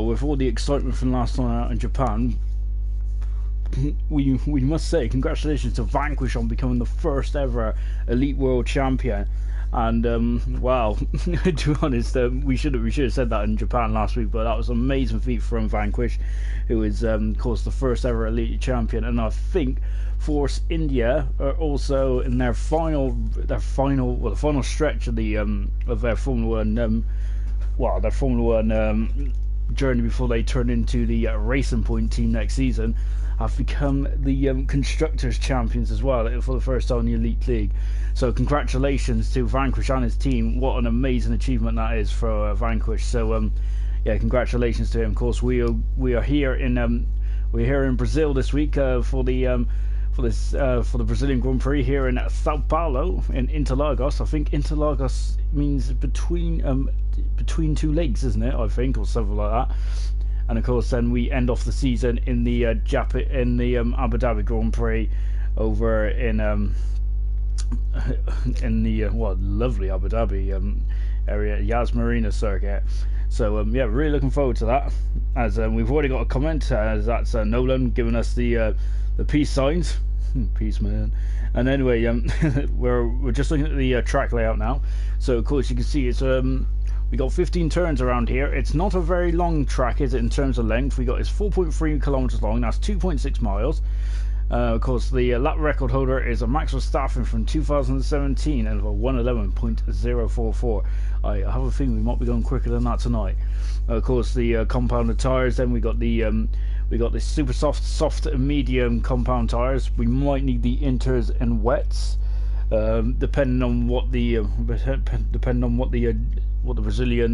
well, with all the excitement from last night out in Japan, we must say congratulations to Vanquish on becoming the first ever Elite World Champion. And wow, to be honest, we should have said that in Japan last week, but that was an amazing feat from Vanquish, who is of course the first ever Elite Champion. And I think Force India are also in their final stretch of their Formula One journey before they turn into the Racing Point team next season, have become the constructors champions as well for the first time in the Elite League. So congratulations to Vanquish and his team. What an amazing achievement that is for Vanquish. So yeah, congratulations to him. Of course, we are here in Brazil this week for the Brazilian Grand Prix here in Sao Paulo in Interlagos. I think Interlagos means between two lakes, isn't it? I think, or something like that. And of course, then we end off the season in the Abu Dhabi Grand Prix over in the lovely Abu Dhabi area, Yas Marina circuit. So yeah, really looking forward to that. As we've already got a comment, as that's Nolan giving us the peace signs. Peace, man. And anyway, we're just looking at the track layout now. So of course you can see it's we got 15 turns around here. It's not a very long track, is it, in terms of length? It's 4.3 kilometers long. That's 2.6 miles. Of course, the lap record holder is a Max Verstappen from 2017 and a 111.044. I have a feeling we might be going quicker than that tonight. Of course, the compounded tires. Then we got the super soft, and medium compound tires. We might need the inters and wets, depending on what the Brazilian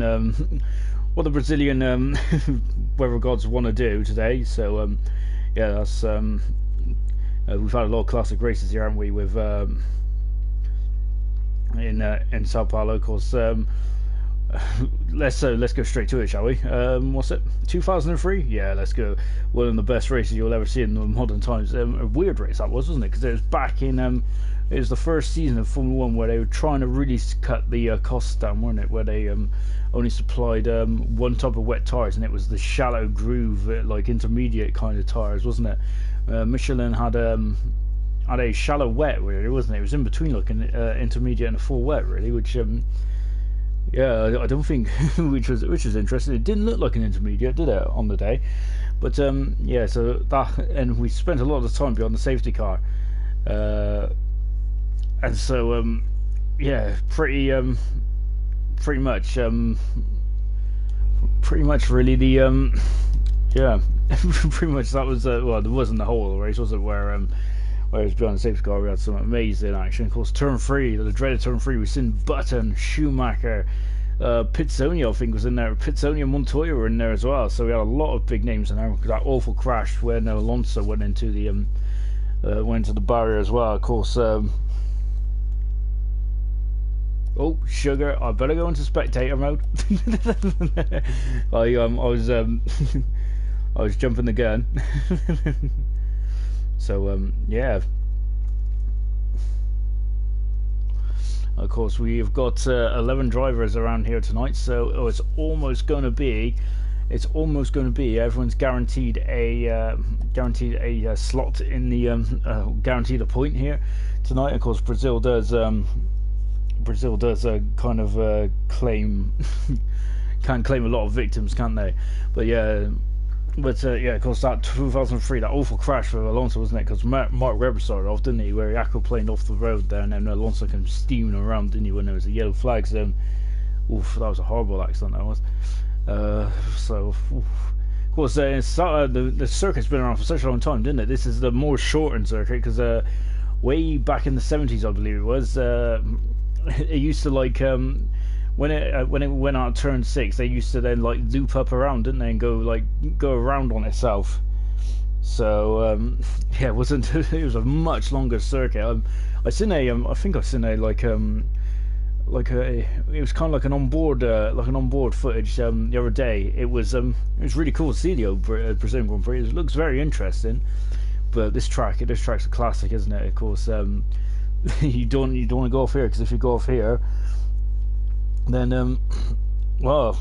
weather gods want to do today. So yeah, that's we've had a lot of classic races here, haven't we? With in Sao Paulo, of course. Let's go straight to it, shall we? What's it? 2003? Yeah, let's go. One of the best races you'll ever see in the modern times. A weird race that was, wasn't it? Because it was back in it was the first season of Formula One where they were trying to really cut the costs down, weren't it? Where they only supplied one type of wet tires, and it was the shallow groove, like intermediate kind of tires, wasn't it? Michelin had a shallow wet, really, wasn't it? It was in between like an intermediate and a full wet, really, which yeah, I don't think which was interesting. It didn't look like an intermediate, did it, on the day? But yeah, so that, and we spent a lot of the time behind the safety car, and so yeah, pretty much really the yeah, pretty much that was well, there wasn't the whole race, was it? Where it was behind the safety car, we had some amazing action. Of course, turn 3, the dreaded turn 3, we've seen Button, Schumacher, Pizzoni, I think, was in there. Pizzoni and Montoya were in there as well. So we had a lot of big names in there. That awful crash when Alonso went into the barrier as well. Of course. Oh, sugar! I better go into spectator mode. I was jumping the gun. So yeah. Of course, we've got 11 drivers around here tonight, so it's almost going to be everyone's guaranteed a slot in the guaranteed a point here tonight. Of course, Brazil does kind of claim can claim a lot of victims, can't they? But yeah. Yeah, of course, that 2003, that awful crash with Alonso, wasn't it? Because Mark Webber started off, didn't he? Where he aquaplaned off the road there, and then Alonso came steaming around, didn't he? When there was a yellow flag. So, oof, that was a horrible accident, that was. So, oof. Of course, the circuit's been around for such a long time, didn't it? This is the more shortened circuit because way back in the 70s, I believe it was. It used to like. When it went out turn 6, they used to then like loop up around, didn't they, and go around on itself. So yeah, it was a much longer circuit. I think I seen a it was kind of like an onboard footage the other day. It was really cool to see the Brazilian Grand Prix. It looks very interesting. But this track's a classic, isn't it? Of course, you don't want to go off here, because if you go off here, then well,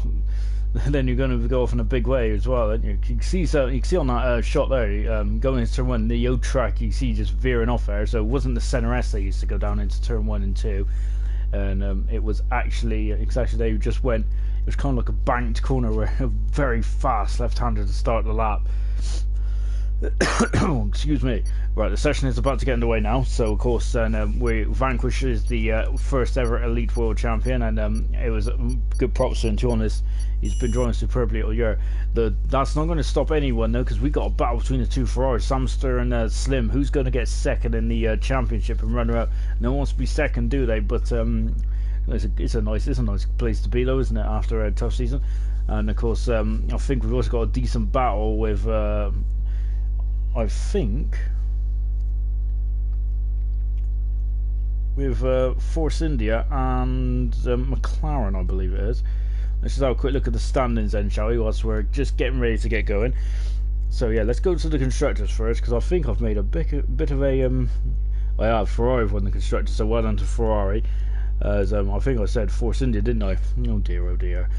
then you're going to go off in a big way as well. And you can see, so you can see on that shot there, going into turn 1, the old track, you see just veering off there. So it wasn't the center S that used to go down into turn 1 and 2, and it was actually exactly they just went. It was kind of like a banked corner where very fast left-hander to start the lap. Excuse me. Right, the session is about to get underway now. So of course, Vanquish is the first ever Elite World Champion, and it was good props to him too on this. He's been driving superbly all year. That's not going to stop anyone though, because we got a battle between the two Ferraris, Samster and Slim. Who's going to get second in the championship and runner up? No one wants to be second, do they? But it's a nice place to be though, isn't it? After a tough season, and of course, I think we've also got a decent battle with. I think with Force India and McLaren, I believe it is. Let's just have a quick look at the standings then, shall we, whilst we're just getting ready to get going. So yeah, let's go to the constructors first, because I think I've made a bit of a I have Ferrari won the constructors, so well done to Ferrari. As I think I said Force India, didn't I? Oh dear.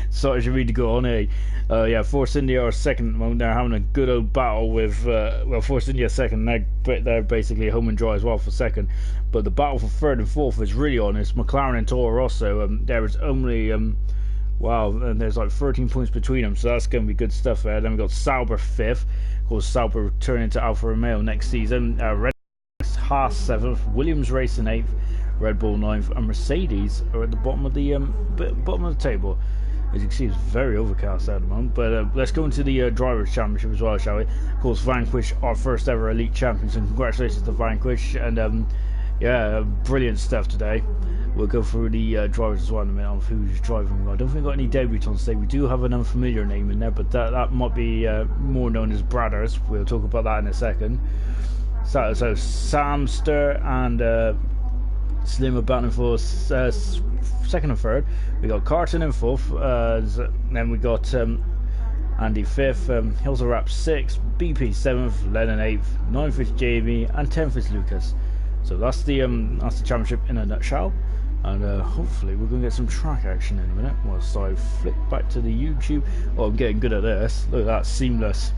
Sorry, should we to go on, eh? Yeah, Force India are second at the moment. They're having a good old battle with well, Force India second. They're basically home and dry as well for second. But the battle for third and fourth is really on. It's McLaren and Toro Rosso. There is only wow, and there's like 13 points between them, so that's going to be good stuff there. Then we've got Sauber fifth. Of course, Sauber returning to Alfa Romeo next season. Red Haas seventh, Williams racing eighth, Red Bull ninth, and Mercedes are at the bottom of the table. As you can see, it's very overcast at the moment. But let's go into the Drivers' Championship as well, shall we? Of course, Vanquish, our first ever Elite Champions, and congratulations to Vanquish. And yeah, brilliant stuff today. We'll go through the drivers as well in a minute on who's driving. I don't think we've got any debutants today. We do have an unfamiliar name in there, but that might be more known as Bradders. We'll talk about that in a second. So Samster and Slim are battling for second and third. We got Carton in fourth. Then we got Andy fifth. Hills of Rap sixth. BP seventh. Lennon eighth. Ninth is Jamie, and 10th is Lucas. So that's the championship in a nutshell. And hopefully we're going to get some track action in a minute. Whilst I flick back to the YouTube. Oh, I'm getting good at this. Look at that, seamless.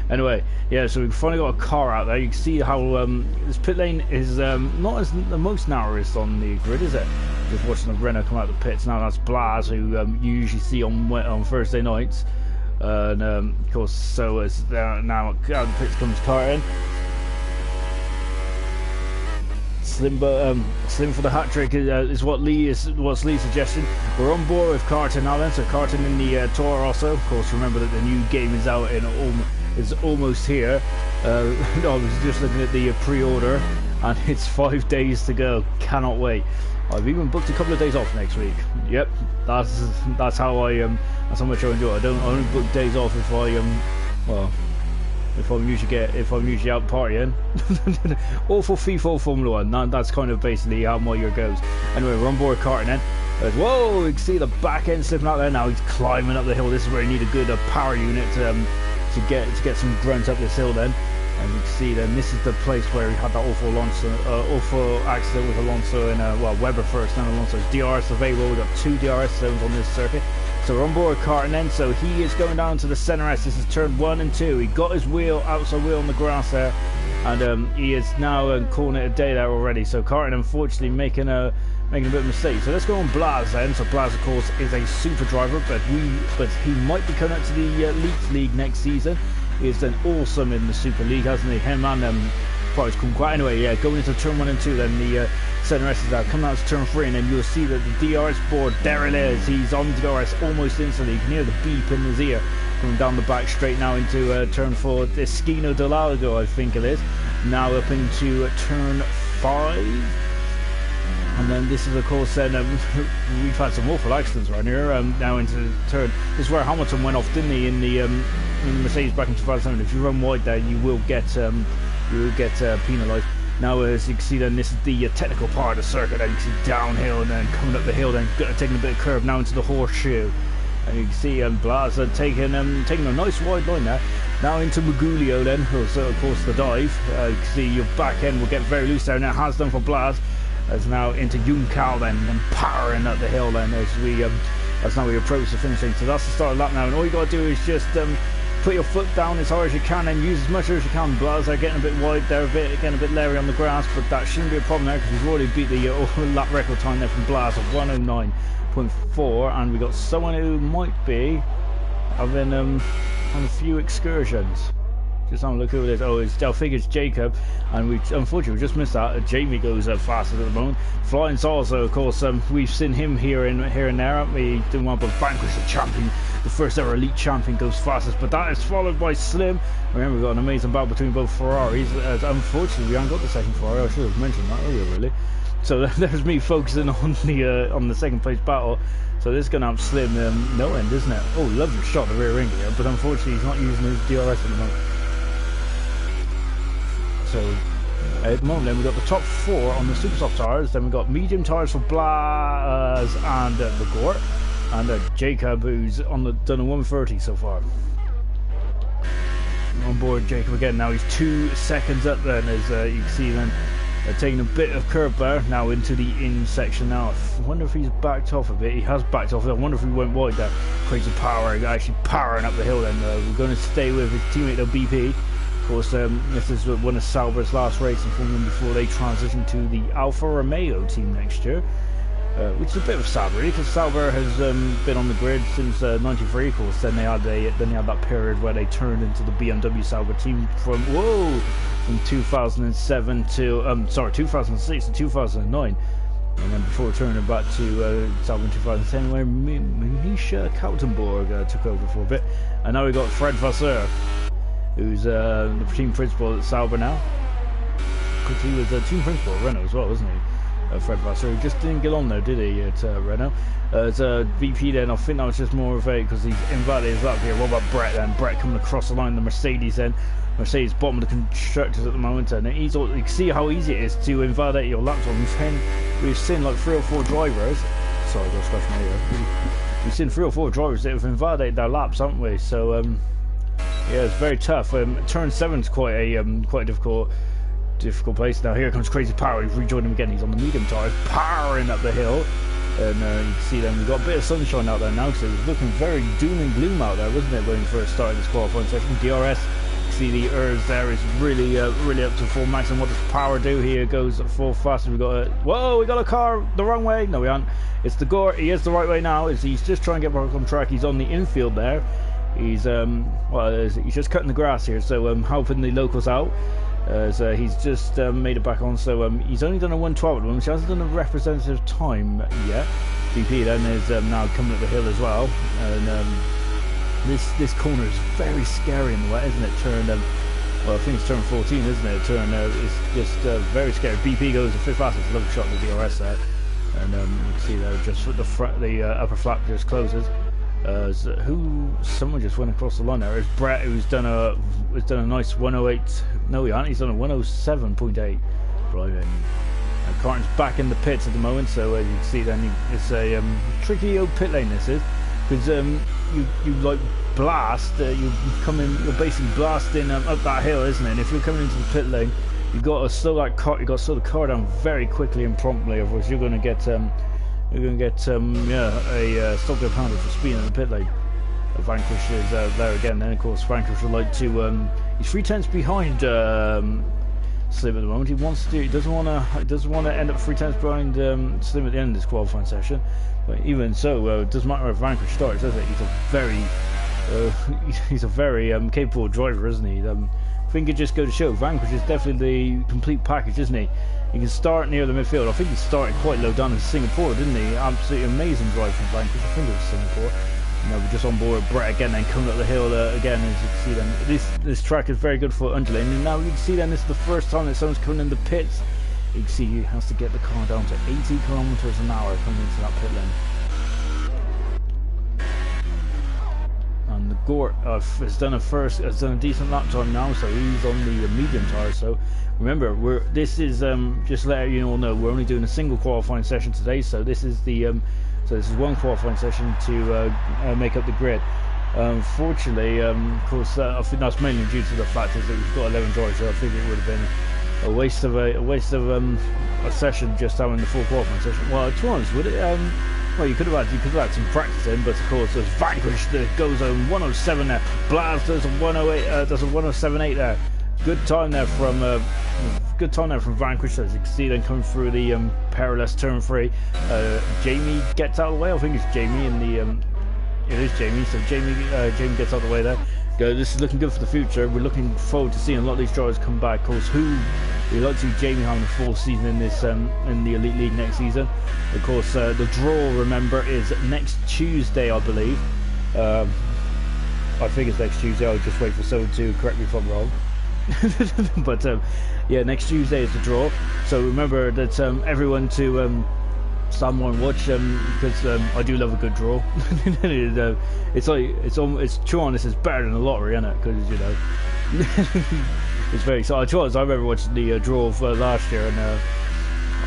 Anyway, yeah, so we've finally got a car out there. You can see how this pit lane is not as the most narrowest on the grid, is it? Just watching the Renault come out of the pits. Now that's Blas, who you usually see on Thursday nights. And of course, so as now out of the pits comes Carton. Slim for the hat trick is what's Lee's suggestion. We're on board with Carton now then, so Carton in the Toro Rosso. Of course, remember that the new game is out in is almost here. I was just looking at the pre-order, and it's 5 days to go. Cannot wait. I've even booked a couple of days off next week. Yep, that's how I that's how much I enjoy it. I only book days off if I well, if I'm usually out partying. Or for FIFA Formula 1. That's kind of basically how my year goes. Anyway, we're on board Carton then. Whoa, you can see the back end slipping out there. Now he's climbing up the hill. This is where you need a good power unit to get some grunt up this hill then. And you can see then this is the place where he had that awful accident with Alonso and well, Webber first, then Alonso's DRS available. We've got 2 DRS zones on this circuit. So we're on board Carton then, so he is going down to the centre S. This is turn 1 and 2. He got his outside wheel on the grass there, and he is now calling it a day there already. So Carton unfortunately making a bit of a mistake. So let's go on Blas then. So Blas of course is a super driver, but he might be coming up to the Elite League next season. He's done awesome in the Super League, hasn't he? Him and Price Conquest. Anyway, yeah, going into turn 1 and 2 then the centre S is out. Coming out to turn 3 and then you'll see that the DRS board, there it is. He's on the DRS almost instantly. You can hear the beep in his ear coming down the back straight now into turn 4. Esquino del Lago, I think it is. Now up into turn 5. And then this is of course then we've had some awful accidents right here. Now into turn. This is where Hamilton went off, didn't he? In the Mercedes back in 2007. If you run wide there, you will get penalised. Now as you can see then, this is the technical part of the circuit. And you can see downhill and then coming up the hill, then taking a bit of curve now into the horseshoe. And you can see Blas taking a nice wide line there. Now into Magulio then, so of course the dive. You can see your back end will get very loose there, and it has done for Blas. As now into Juncal then, and powering up the hill then as we As now we approach the finishing. So that's the start of the lap now, and all you got to do is just put your foot down as hard as you can and use as much as you can. Blaz are getting a bit wide there, getting a bit leery on the grass, but that shouldn't be a problem there because we've already beat the lap record time there from Blaz of 109.4, and we got someone who might be having on a few excursions. Just have a look who it is. Oh, I think it's Jacob, and we unfortunately just missed that. Jamie goes fastest at the moment. Flying also, of course, we've seen him here and there, haven't we? Doing well, but Vanquish the champion, the first ever elite champion, goes fastest, but that is followed by Slim. Remember, we've got an amazing battle between both Ferraris. Unfortunately, we haven't got the second Ferrari. I should have mentioned that earlier, really. So there's me focusing on the second place battle. So this is going to have Slim no end, isn't it? Oh, lovely shot the rear wing here, but unfortunately he's not using his DRS at the moment. So at the moment then we've got the top 4 on the super soft tyres, then we've got medium tyres for Blaz and Legort, and Jacob, who's done a 130 so far. On board Jacob again, now he's 2 seconds up then, as you can see then, taking a bit of curb there now into the in section now. I wonder if he's backed off a bit. He has backed off. I wonder if he went wide there. Crazy power, actually powering up the hill then. We're going to stay with his teammate BP. Of course, this is one of Sauber's last racing for them before they transition to the Alfa Romeo team next year, which is a bit of sad really, because Sauber has been on the grid since '93. Of course, then they had that period where they turned into the BMW Sauber team from 2007 to 2006 to 2009, and then before turning back to Sauber in 2010, where Misha Kaltenborg took over for a bit, and now we got Fred Vasseur, who's the team principal at Sauber now, because he was team principal at Renault as well, wasn't he? Fred Vasseur, who just didn't get on there, did he, at Renault? As VP then, I think that was just more of a, because he's invalid his lap here. What about Brett then? Brett coming across the line, the Mercedes then. Mercedes bottom of the constructors at the moment, and you can see how easy it is to invalidate your laps on. We've seen like 3 or 4 drivers, sorry I got scratched my ear, we've seen 3 or 4 drivers that have invalidated their laps, haven't we? So yeah, it's very tough. Turn 7's quite a difficult place. Now here comes Crazy Power. He's rejoined him again. He's on the medium tyres, powering up the hill, and you can see then we've got a bit of sunshine out there now, because it was looking very doom and gloom out there, wasn't it, when we first started this qualifying session? DRS, see the ERS there is really up to full max. And what does Power do here? Goes full fast. We got we got a car the wrong way. No, we aren't. It's the Gore. He is the right way now. He's just trying to get back on track. He's on the infield there. He's he's just cutting the grass here, so helping the locals out. So he's just made it back on. So he's only done a 112 at the moment. He hasn't done a representative time yet. BP then is now coming up the hill as well, and this corner is very scary in the wet, isn't it? Turn well, I think it's turn 14, isn't it? Turn it's just very scary. BP goes the 5th fastest. Lovely shot with the DRS there, and you can see there just the upper flap just closes. Someone just went across the line there. It's Brett, who's done a nice 108. No, he hasn't. He's done a 107.8 driving. Carton's back in the pits at the moment, so you can see then it's a tricky old pit lane. This is because you like blast. You come in. You're basically blasting up that hill, isn't it? And if you're coming into the pit lane, you've got to slow that car. You've got to slow the car down very quickly and promptly, otherwise you're going to get a stop go pounded for speed in the pit lane. Vanquish is there again. Then of course Vanquish would like to. He's 3/10 behind Slim at the moment. He doesn't want to end up 3/10 behind Slim at the end of this qualifying session. But even so, it doesn't matter where Vanquish starts, does it? He's a very capable driver, isn't he? I think it just goes to show Vanquish is definitely the complete package, isn't he? He can start near the midfield. I think he started quite low down in Singapore, didn't he? Absolutely amazing drive from Vanquish. I think it was Singapore. We're just on board Brett again, then coming up the hill again, as you can see then. This track is very good for undulating, and now you can see then this is the first time that someone's coming in the pits. You can see he has to get the car down to 80 kilometers an hour coming into that pit lane. And the Gort has done a decent lap time now, so he's on the medium tyre. So remember, this is just letting you all know we're only doing a single qualifying session today. So this is this is one qualifying session to make up the grid. Unfortunately, of course, I think that's mainly due to the fact is that we've got 11 drivers. So I think it would have been a waste of a session just having the full qualifying session. Well, to be honest, would it? Well, you could have had some practice in, but of course there's Vanquish that goes on 107 there. Blaz does a 108, does a 107.8 there. Good time there from Vanquish, as you can see then coming through the perilous turn 3. Jamie gets out of the way. I think it's Jamie in the it is Jamie. So Jamie gets out of the way there. This is looking good for the future. We're looking forward to seeing a lot of these drivers come back. Of course, we like to see Jamie having a full season in this in the Elite League next season. Of course, the draw, remember, is next Tuesday, I believe. I think it's next Tuesday. I'll just wait for someone to correct me if I'm wrong. But yeah, next Tuesday is the draw. So remember that everyone to stand by and watch, because I do love a good draw. It's true honest, it's better than the lottery, isn't it? Because you know, it's very exciting. I remember watching the draw for last year, and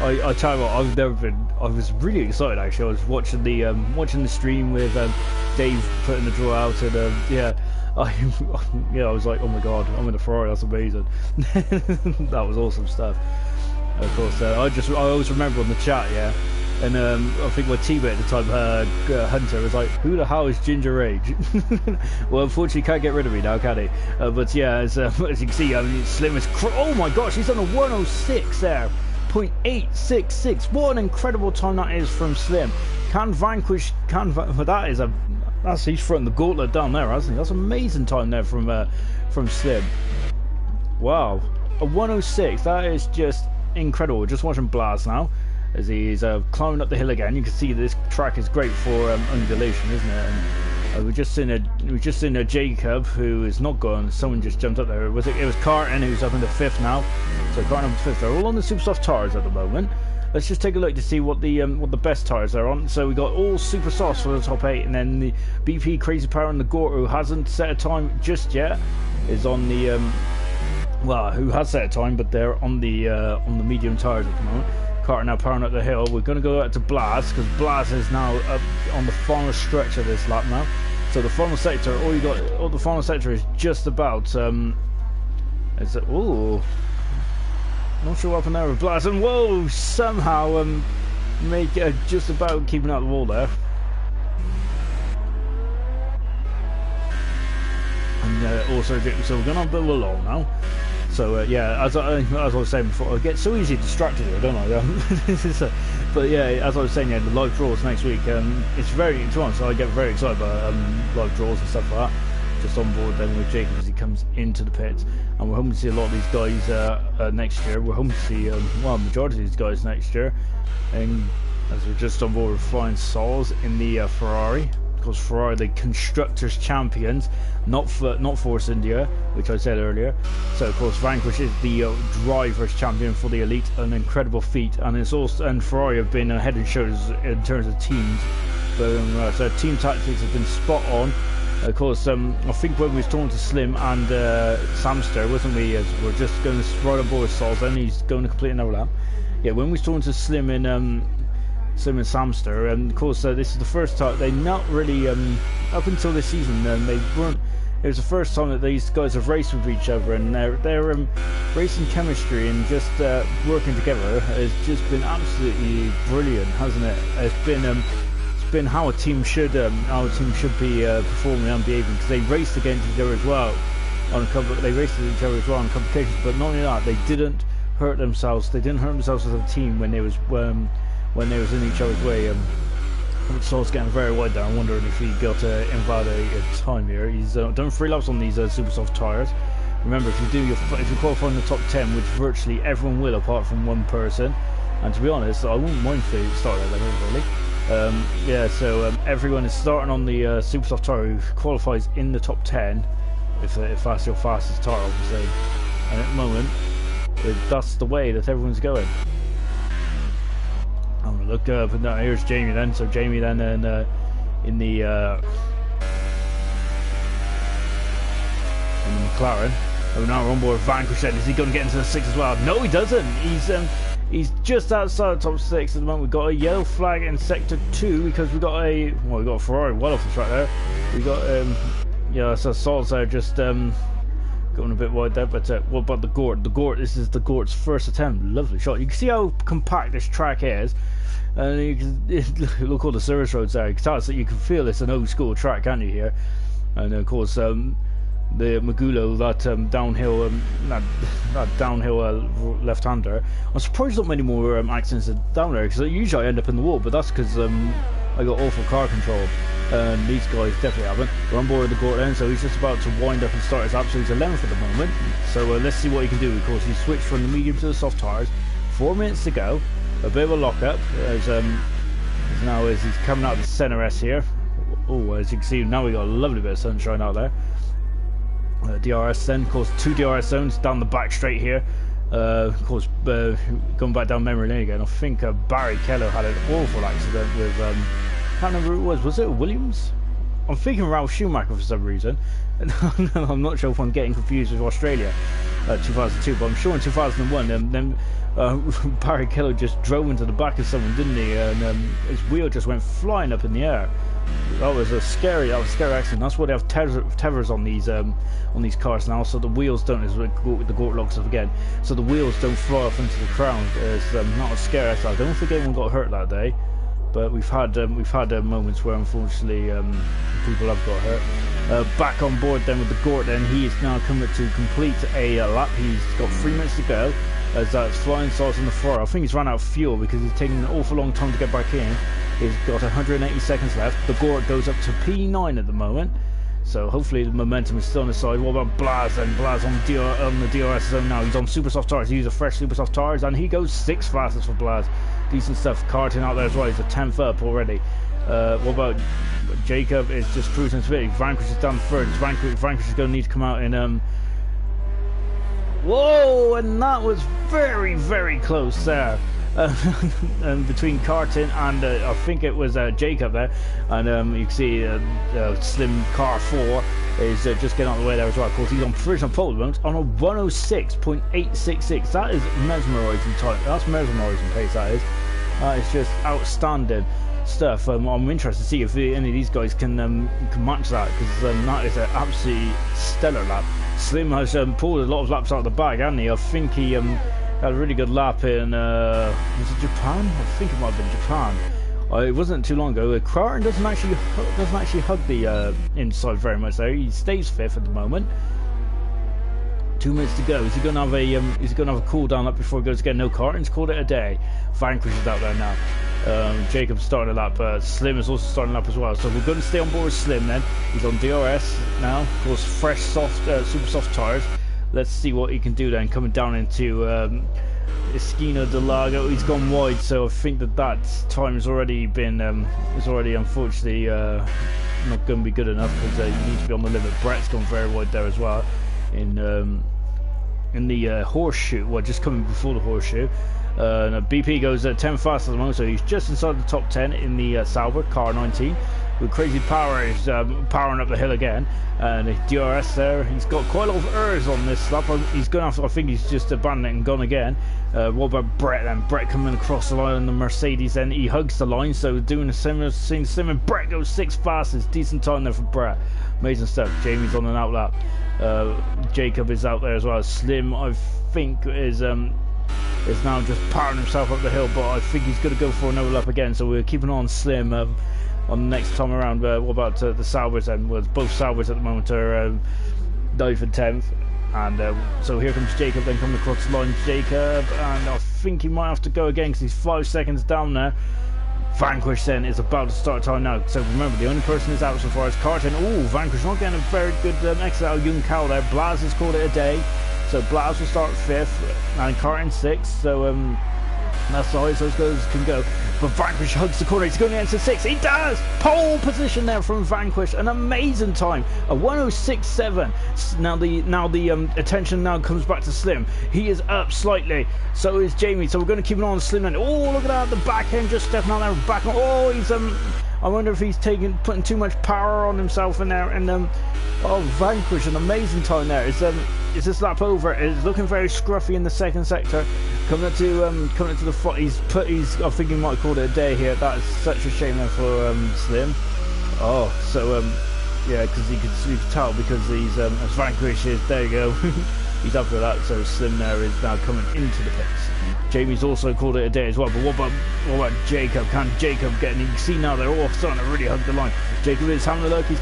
I tell you what, I was really excited actually. I was watching the stream with Dave putting the draw out, and yeah. I was like, oh my god, I'm in a Ferrari, that's amazing. That was awesome stuff. Of course, I always remember on the chat, yeah, and I think my teammate at the time, Hunter, was like, who the hell is Ginger Rage? Well, unfortunately, can't get rid of me now, can he? But yeah, as you can see, I mean, Slim is, oh my gosh, he's on a 106 there. 0.866. What an incredible time that is from Slim. He's throwing the gauntlet down there, hasn't he? That's an amazing time there from Slim. Wow, a 106. That is just incredible. Just watching Blaz now as he's climbing up the hill again. You can see this track is great for undulation, isn't it? And we've just seen a Jacob who is not gone. Someone just jumped up there. It was Carton who's up in the 5th now. So Carton up in the 5th. They're all on the super soft tires at the moment. Let's just take a look to see what the best tires are on. So we got all super softs for the top 8, and then the BP Crazy Power and the Gort, who hasn't set a time just yet, is on the who has set a time, but they're on the medium tires at the moment. Carter now powering up the hill. We're going to go out to Blaz, because Blaz is now up on the final stretch of this lap now. So the final sector, all the final sector is just about not sure what happened there with Blaz, and whoa, somehow make just about keeping out the wall there. And also, so we're going on a bit along now. So yeah, as I was saying before, I get so easily distracted here, don't I? But yeah, as I was saying, yeah, the live draws next week. It's very, to be honest, I get very excited about live draws and stuff like that. Just on board then with Jacob as he comes into the pits, and we're hoping to see a lot of these guys next year. We're hoping to see well, majority of these guys next year, and as we're just on board with Flying Sauls in the Ferrari. Of course, Ferrari, the constructors champions, not Force India, which I said earlier. So of course, Vanquish is the drivers champion for the Elite, an incredible feat, and it's also, and Ferrari have been head and shoulders in terms of teams. But so team tactics have been spot on. Of course, I think when we was talking to Slim and Samster, wasn't we? As we're just going to ride on board with Sauls, and he's going to complete another lap. Yeah, when we was talking to Slim and Samster, and of course this is the first time they not really up until this season they weren't. It was the first time that these guys have raced with each other, and their racing chemistry and just working together has just been absolutely brilliant, hasn't it? It's been how a team should be performing and behaving, because they raced against each other as well on a couple. They raced with each other as well on a couple of occasions, but not only that, they didn't hurt themselves. They didn't hurt themselves as a team when they was in each other's way. So it's getting very wide there. I'm wondering if he got invalid a time here. He's done 3 laps on these super soft tyres. Remember, if you qualify in the top 10, which virtually everyone will apart from one person, and to be honest, I wouldn't mind if they started at level really. Yeah, so everyone is starting on the super soft tyre who qualifies in the top 10, if that's your fastest tyre, obviously. And at the moment, that's the way that everyone's going. I'm gonna look up, and here's Jamie then. So Jamie then in the McLaren. Oh, now we're on board Vanquish. Is he going to get into the 6 as well? No, he doesn't. He's just outside the top 6 at the moment. We've got a yellow flag in sector 2 because we got a Ferrari well off the track there. We got so Sauls there just got going a bit wide there. But what about the Gort? The Gort, this is the Gort's first attempt. Lovely shot. You can see how compact this track is. And you can look all the service roads there. You can tell that you can feel it's an old school track, can't you, here? And of course, the Magulo, that downhill, that downhill left-hander. I'm surprised not many more accidents down there, because usually I end up in the wall, but that's because I got awful car control. And these guys definitely haven't. We're on board with the Gort then, so he's just about to wind up and start his lap, so he's 11th at the moment. So let's see what he can do. Of course, he switched from the medium to the soft tyres. 4 minutes to go. A bit of a lock-up as he's coming out of the centre S here. Oh, as you can see, now we got a lovely bit of sunshine out there. DRS then, of course, 2 DRS zones down the back straight here. Of course, going back down memory lane again, I think Barry Keller had an awful accident with, I can't remember who it was it Williams? I'm thinking Ralph Schumacher for some reason. I'm not sure if I'm getting confused with Australia, 2002, but I'm sure in 2001, Barry Keller just drove into the back of someone, didn't he? And his wheel just went flying up in the air. That was a scary accident. That's why they have tethers on these cars now, so the wheels don't, as the Gort locks up again, so the wheels don't fly off into the ground. It's not a scary accident. I don't think anyone got hurt that day, but we've had moments where unfortunately people have got hurt. Back on board then with the Gort. Then he is now coming to complete a lap. He's got 3 minutes to go. As that flying starts on the floor. I think he's run out of fuel because he's taking an awful long time to get back in. He's got 180 seconds left. The Gort goes up to P9 at the moment, so hopefully the momentum is still on his side. What about Blaz then? Blaz on the DRS zone now. He's on super soft tyres. He uses fresh super soft tyres, and he goes 6th fastest for Blaz. Decent stuff. Carton out there as well. He's a 10th up already. What about Jacob? Is just cruising to it. Vanquish is down third. Vanquish is going to need to come out in whoa, and that was very, very close there. Between Carton and I think it was Jacob there, and you can see Slim Car 4 is just getting out of the way there as well. Of course, he's on provisional pole at the moment on a 106.866. That is mesmerising time. That's mesmerising pace. That is just outstanding stuff. I'm interested to see if any of these guys can match that, because that is an absolutely stellar lap. Slim has pulled a lot of laps out of the bag, hasn't he? I think he had a really good lap in was it Japan? I think it might have been Japan. It wasn't too long ago. Carton doesn't actually hug the inside very much there. He stays 5th at the moment. 2 minutes to go. Is he going to have a cool down lap before he goes again? No, Carton's called it a day. Vanquish is out there now. Jacob's starting a lap. Slim is also starting a lap as well. So we're going to stay on board with Slim then. He's on DRS now. Of course, fresh, super soft tyres. Let's see what he can do then. Coming down into Esquina de Lago. He's gone wide, so I think that time has already been unfortunately not going to be good enough, because you need to be on the limit. Brett's gone very wide there as well. In the horseshoe, well, just coming before the horseshoe. BP goes 10 fast at the moment, so he's just inside the top 10 in the Sauber car 19. With crazy power, he's powering up the hill again, and DRS there. He's got quite a lot of errors on this lap. He's going after. I think he's just abandoned it and gone again. What about Brett then? Brett coming across the line on the Mercedes, then he hugs the line, so doing a similar thing. Brett goes 6th fastest. Decent time there for Brett. Amazing stuff. Jamie's on an out lap. Jacob is out there as well. Slim, I think, is now just powering himself up the hill, but I think he's going to go for another lap again, so we're keeping on Slim on the next time around. What about the Saubers then? Well, both Saubers at the moment are 9th and 10th, and so here comes Jacob then coming across the line. Jacob, and I think he might have to go again because he's 5 seconds down there. Vanquish then is about to start time now, so remember, the only person who's out so far is Carton. Oh, Vanquish not getting a very good exit out of Young Cow there. Blaz has called it a day, so Blaz will start 5th and Carton 6th, so that's the highest those guys can go. But Vanquish hugs the corner. He's going into 6th. He does! Pole position there from Vanquish. An amazing time. A 106.7. Now the attention now comes back to Slim. He is up slightly. So is Jamie. So we're going to keep an eye on Slim. And oh, look at that! The back end just stepping out there. Back on. Oh, he's I wonder if he's putting too much power on himself in there. And oh, Vanquish, an amazing time there. Is this lap over? It's looking very scruffy in the second sector. Coming to the front. I think he might have called it a day here. That is such a shame there for Slim. Oh, so Yeah, because you can tell because he's as Vanquish is, there you go. He's up for that, so Slim there is now coming into the pace. Jamie's also called it a day as well, but what about Jacob? Can Jacob get in? You can see now they're all starting to really hug the line. Jacob is having a look, he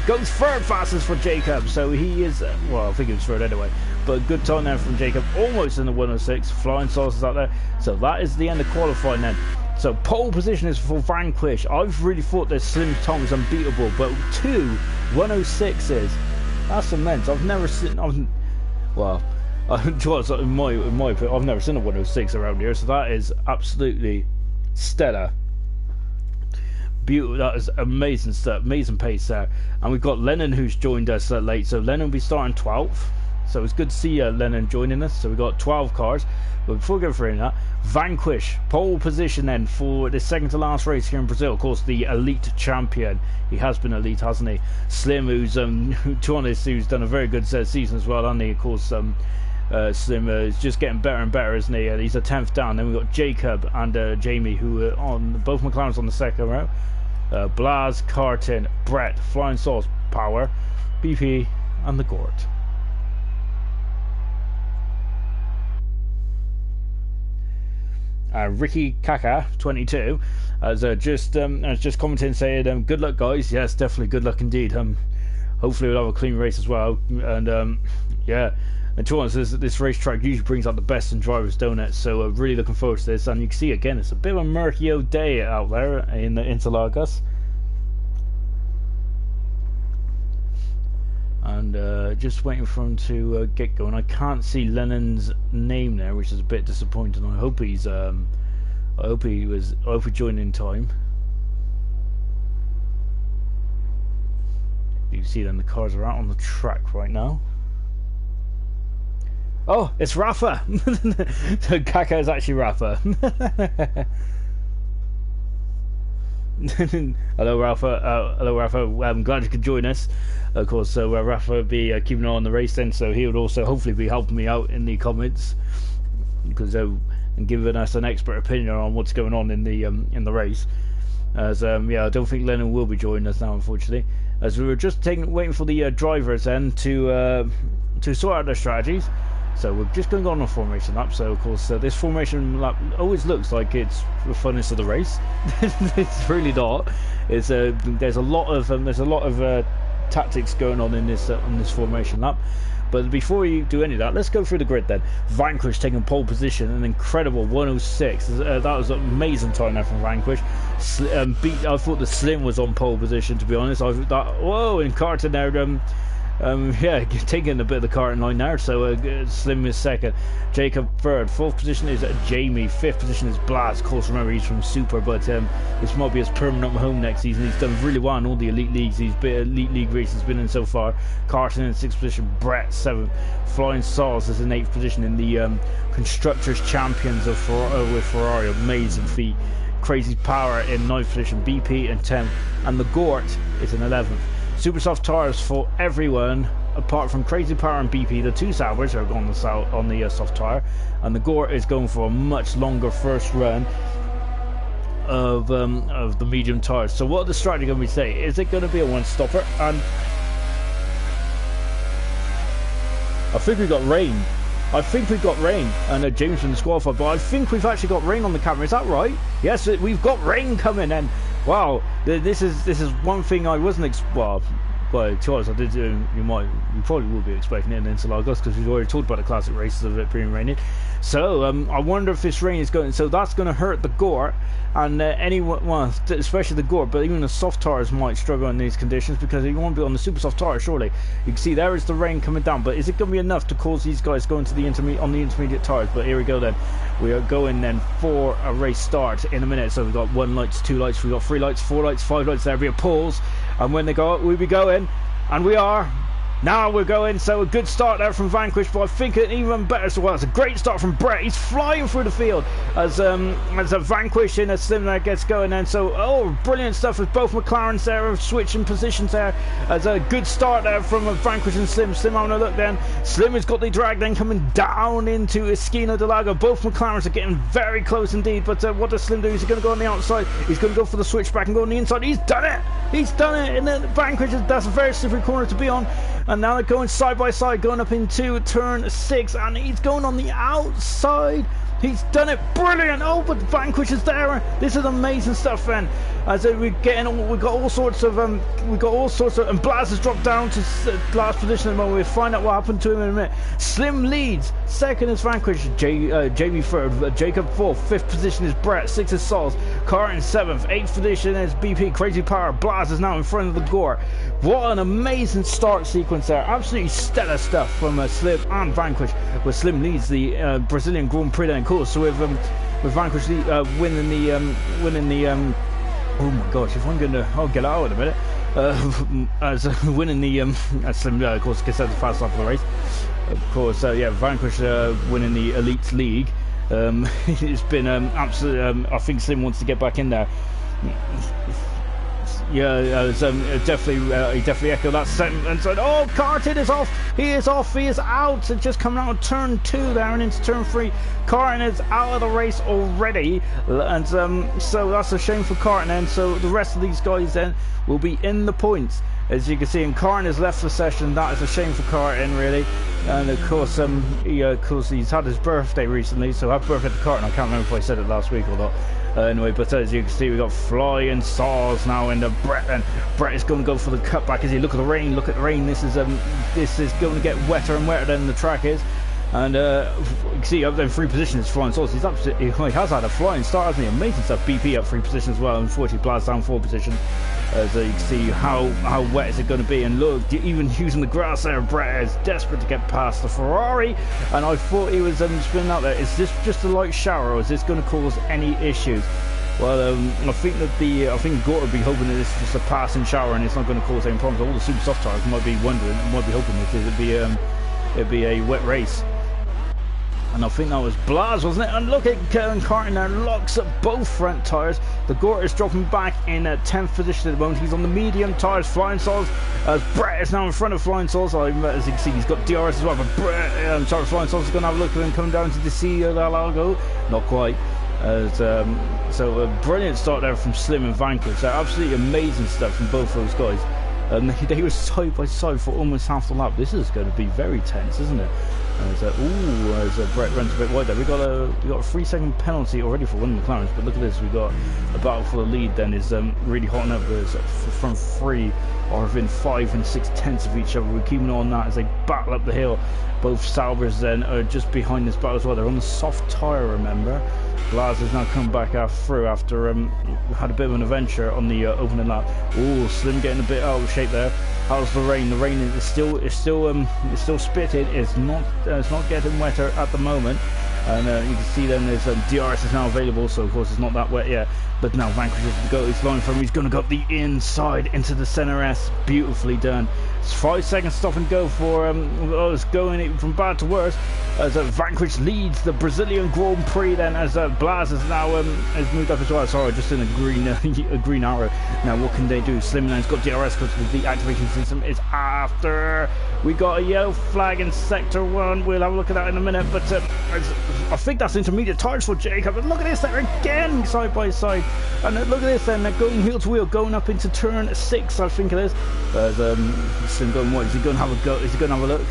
goes third fastest for Jacob, so he is, well, I think he was third anyway, but good time there from Jacob, almost in the 106, Flying Saucers out there, so that is the end of qualifying then. So pole position is for Vanquish. I've really thought that Slim Tom is unbeatable, but 2 106s, that's immense. I've never seen, well, in my opinion, I've never seen a 106 around here, so that is absolutely stellar. Beautiful, that is amazing stuff, amazing pace there. And we've got Lennon who's joined us late, so Lennon will be starting 12th. So it's good to see Lennon joining us. So we've got 12 cars. But before we go through that, Vanquish, pole position then for the second to last race here in Brazil. Of course, the elite champion. He has been elite, hasn't he? Slim, who's, to be honest, who's done a very good season as well, hasn't he? Of course, Slim is just getting better and better, isn't he? He's a 10th down. Then we've got Jacob and Jamie, who are on, both McLarens on the second row. Blaz, Carton, Brett, Flying Sauce, Power, BP, and the Gort. Ricky Kaka 22 has just commented saying good luck guys. Yes, definitely good luck indeed. Hopefully we'll have a clean race as well, and yeah, and to be honest, this racetrack usually brings out the best in drivers, don't it? So really looking forward to this. And you can see again it's a bit of a murky old day out there in Interlagos, and just waiting for him to get going. I can't see Lennon's name there, which is a bit disappointing. I hope he joined in time. You can see then the cars are out on the track right now. Oh, it's Rafa. So Kaka is actually Rafa. Hello Rafa, I'm glad you could join us. Of course, so Rafa will be keeping an eye on the race then, so he would also hopefully be helping me out in the comments, because and giving us an expert opinion on what's going on in the race. As yeah, I don't think Lennon will be joining us now, unfortunately, as we were just waiting for the drivers then to sort out their strategies. So we're just going to go on a formation lap. So of course this formation lap always looks like it's the funnest of the race. It's really not. It's there's a lot of tactics going on in this formation lap. But before you do any of that, let's go through the grid then. Vanquish taking pole position, an incredible 106. That was an amazing time there from Vanquish. I thought the Slim was on pole position, to be honest. Whoa, in Carton there. Yeah, taking a bit of the Carton line there. So Slim is second, Jacob third, fourth position is Jamie, fifth position is Blaz. Of course, remember he's from Super, but this might be his permanent home next season. He's done really well in all the Elite Leagues. Elite League races he's been in so far. Carton in sixth position, Brett seventh, Flying Sauce is in eighth position in the Constructors Champions with Ferrari. Amazing feat. Crazy Power in ninth position, BP in 10th, and the Gort is in 11th. Super soft tires for everyone apart from Crazy Power and BP. The two Saubers are on the soft tire, and the Gort is going for a much longer first run of the medium tires. So what are the strategy going to be say? Is it going to be a one-stopper? And I think we got rain. And Jameson disqualified, but I think we've actually got rain on the camera. Is that right? Yes, we've got rain coming, and wow, this is one thing I wasn't well, to be honest, I did. You probably will be expecting it in Interlagos, because we've already talked about the classic races of it being raining. So I wonder if this rain is going. So that's going to hurt the Gort, and well, especially the Gort, but even the soft tires might struggle in these conditions, because you won't be on the super soft tire. Surely you can see there is the rain coming down, but is it going to be enough to cause these guys going to the intermediate tires? But here we go then. We are going then for a race start in a minute. So we've got 1 light, 2 lights, we've got 3 lights, 4 lights, 5 lights. There'll be a pause, and when they go up, we'll be going, and we are Now we're going, so a good start there from Vanquish, but I think an even better, so well, it's a great start from Brett. He's flying through the field as a Vanquish in a Slim there gets going, and so, oh, brilliant stuff with both McLarens there, switching positions there, as a good start there from a Vanquish and Slim. Slim having a look then, Slim has got the drag then coming down into Esquina de Lago. Both McLarens are getting very close indeed, but what does Slim do? He's going to go on the outside, he's going to go for the switchback and go on the inside. He's done it! He's done it! And then Vanquish, that's a very slippery corner to be on. And now they're going side by side, going up into turn 6, and he's going on the outside. He's done it, brilliant! Oh, but Vanquish is there. This is amazing stuff, then. As we got all sorts of, and Blaz has dropped down to last position at the moment. We'll find out what happened to him in a minute. Slim leads, second is Vanquish, JB third, Jacob fourth, fifth position is Brett, sixth is Sols, Carton seventh, eighth position is BP, Crazy Power, Blaz is now in front of the Gore. What an amazing start sequence there, absolutely stellar stuff from Slim and Vanquish, where Slim leads the Brazilian Grand Prix then, of course, so with Vanquish winning the oh my gosh, if I'm going to, I'll get out in a minute. As winning the, as Slim, of course, gets out the fast lap of the race. Of course, yeah, Vanquish winning the Elite League. It's been absolute. I think Slim wants to get back in there. Yeah, he definitely echoed that sentiment and said, "Oh, Carton is off. He is off. He is out." And just coming out of turn 2 there and into turn 3, Carton is out of the race already, and so that's a shame for Carton. And so the rest of these guys then will be in the points, as you can see. And Carton has left the session. That is a shame for Carton, really. And of course, he's had his birthday recently. So happy birthday to Carton. I can't remember if I said it last week or not. Anyway, but as you can see, we got Flying Saws now into Brett, and Brett is going to go for the cutback. As you look at the rain, This is going to get wetter and wetter than the track is. And you can see up there in 3 positions, Flying Saws. He has had a flying start, hasn't he? Amazing stuff. BP up 3 positions as well. Unfortunately, Blaz down 4 positions. So you can see how wet is it going to be. And look, even using the grass there, Brett is desperate to get past the Ferrari. And I thought he was spinning out there. Is this just a light shower, or is this going to cause any issues? Well, I think Gore would be hoping that this is just a passing shower and it's not going to cause any problems. All the super soft tires might be hoping that it'd be a wet race. And I think that was Blaz, wasn't it? And look at Carton there, locks up both front tyres. The Gore is dropping back in 10th position at the moment. He's on the medium tyres. Flying Saws, as Brett is now in front of Flying Saws. As you can see, he's got DRS as well. But Brett, Flying Saws is going to have a look at him coming down to the CEO del Lago. Not quite. So a brilliant start there from Slim and Vanquish. Absolutely amazing stuff from both those guys. They were side by side for almost half the lap. This is going to be very tense, isn't it? As Brett runs a bit wide there, we got a 3-second penalty already for one of the McLarens. But look at this, we got a battle for the lead. Then is really hotting up. The front 3 are within 5 and 6 tenths of each other. We're keeping on that as they battle up the hill. Both Saubers then are just behind this battle as well. They're on the soft tyre, remember. Blaz has now come back through after had a bit of an adventure on the opening lap. Oh, Slim getting a bit out of shape there. How's the rain? The rain is still spitting. It's not getting wetter at the moment. And you can see then there's DRS is now available, so of course it's not that wet yet. But now Vanquish is going, he's going for him. He's going to go up the inside into the center S. Beautifully done. It's 5 seconds stop and go for it's going from bad to worse as Vanquish leads the Brazilian Grand Prix. Then as Blaz has now has moved up as well. Sorry, just in a green arrow. Now what can they do? Slim has got DRS because the activation system is after. We got a yellow flag in sector 1. We'll have a look at that in a minute. But I think that's intermediate tires for Jacob. And look at this there again, side by side. And look at this then, going wheel to wheel, going up into turn 6, I think it is. Slim going what? Is he going to have a go? Is he going to have a look?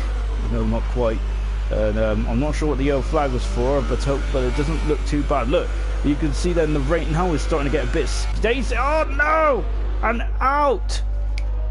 No, not quite. And I'm not sure what the yellow flag was for, but it doesn't look too bad. Look, you can see then the rain now is starting to get a bit stacy. Oh no! And out!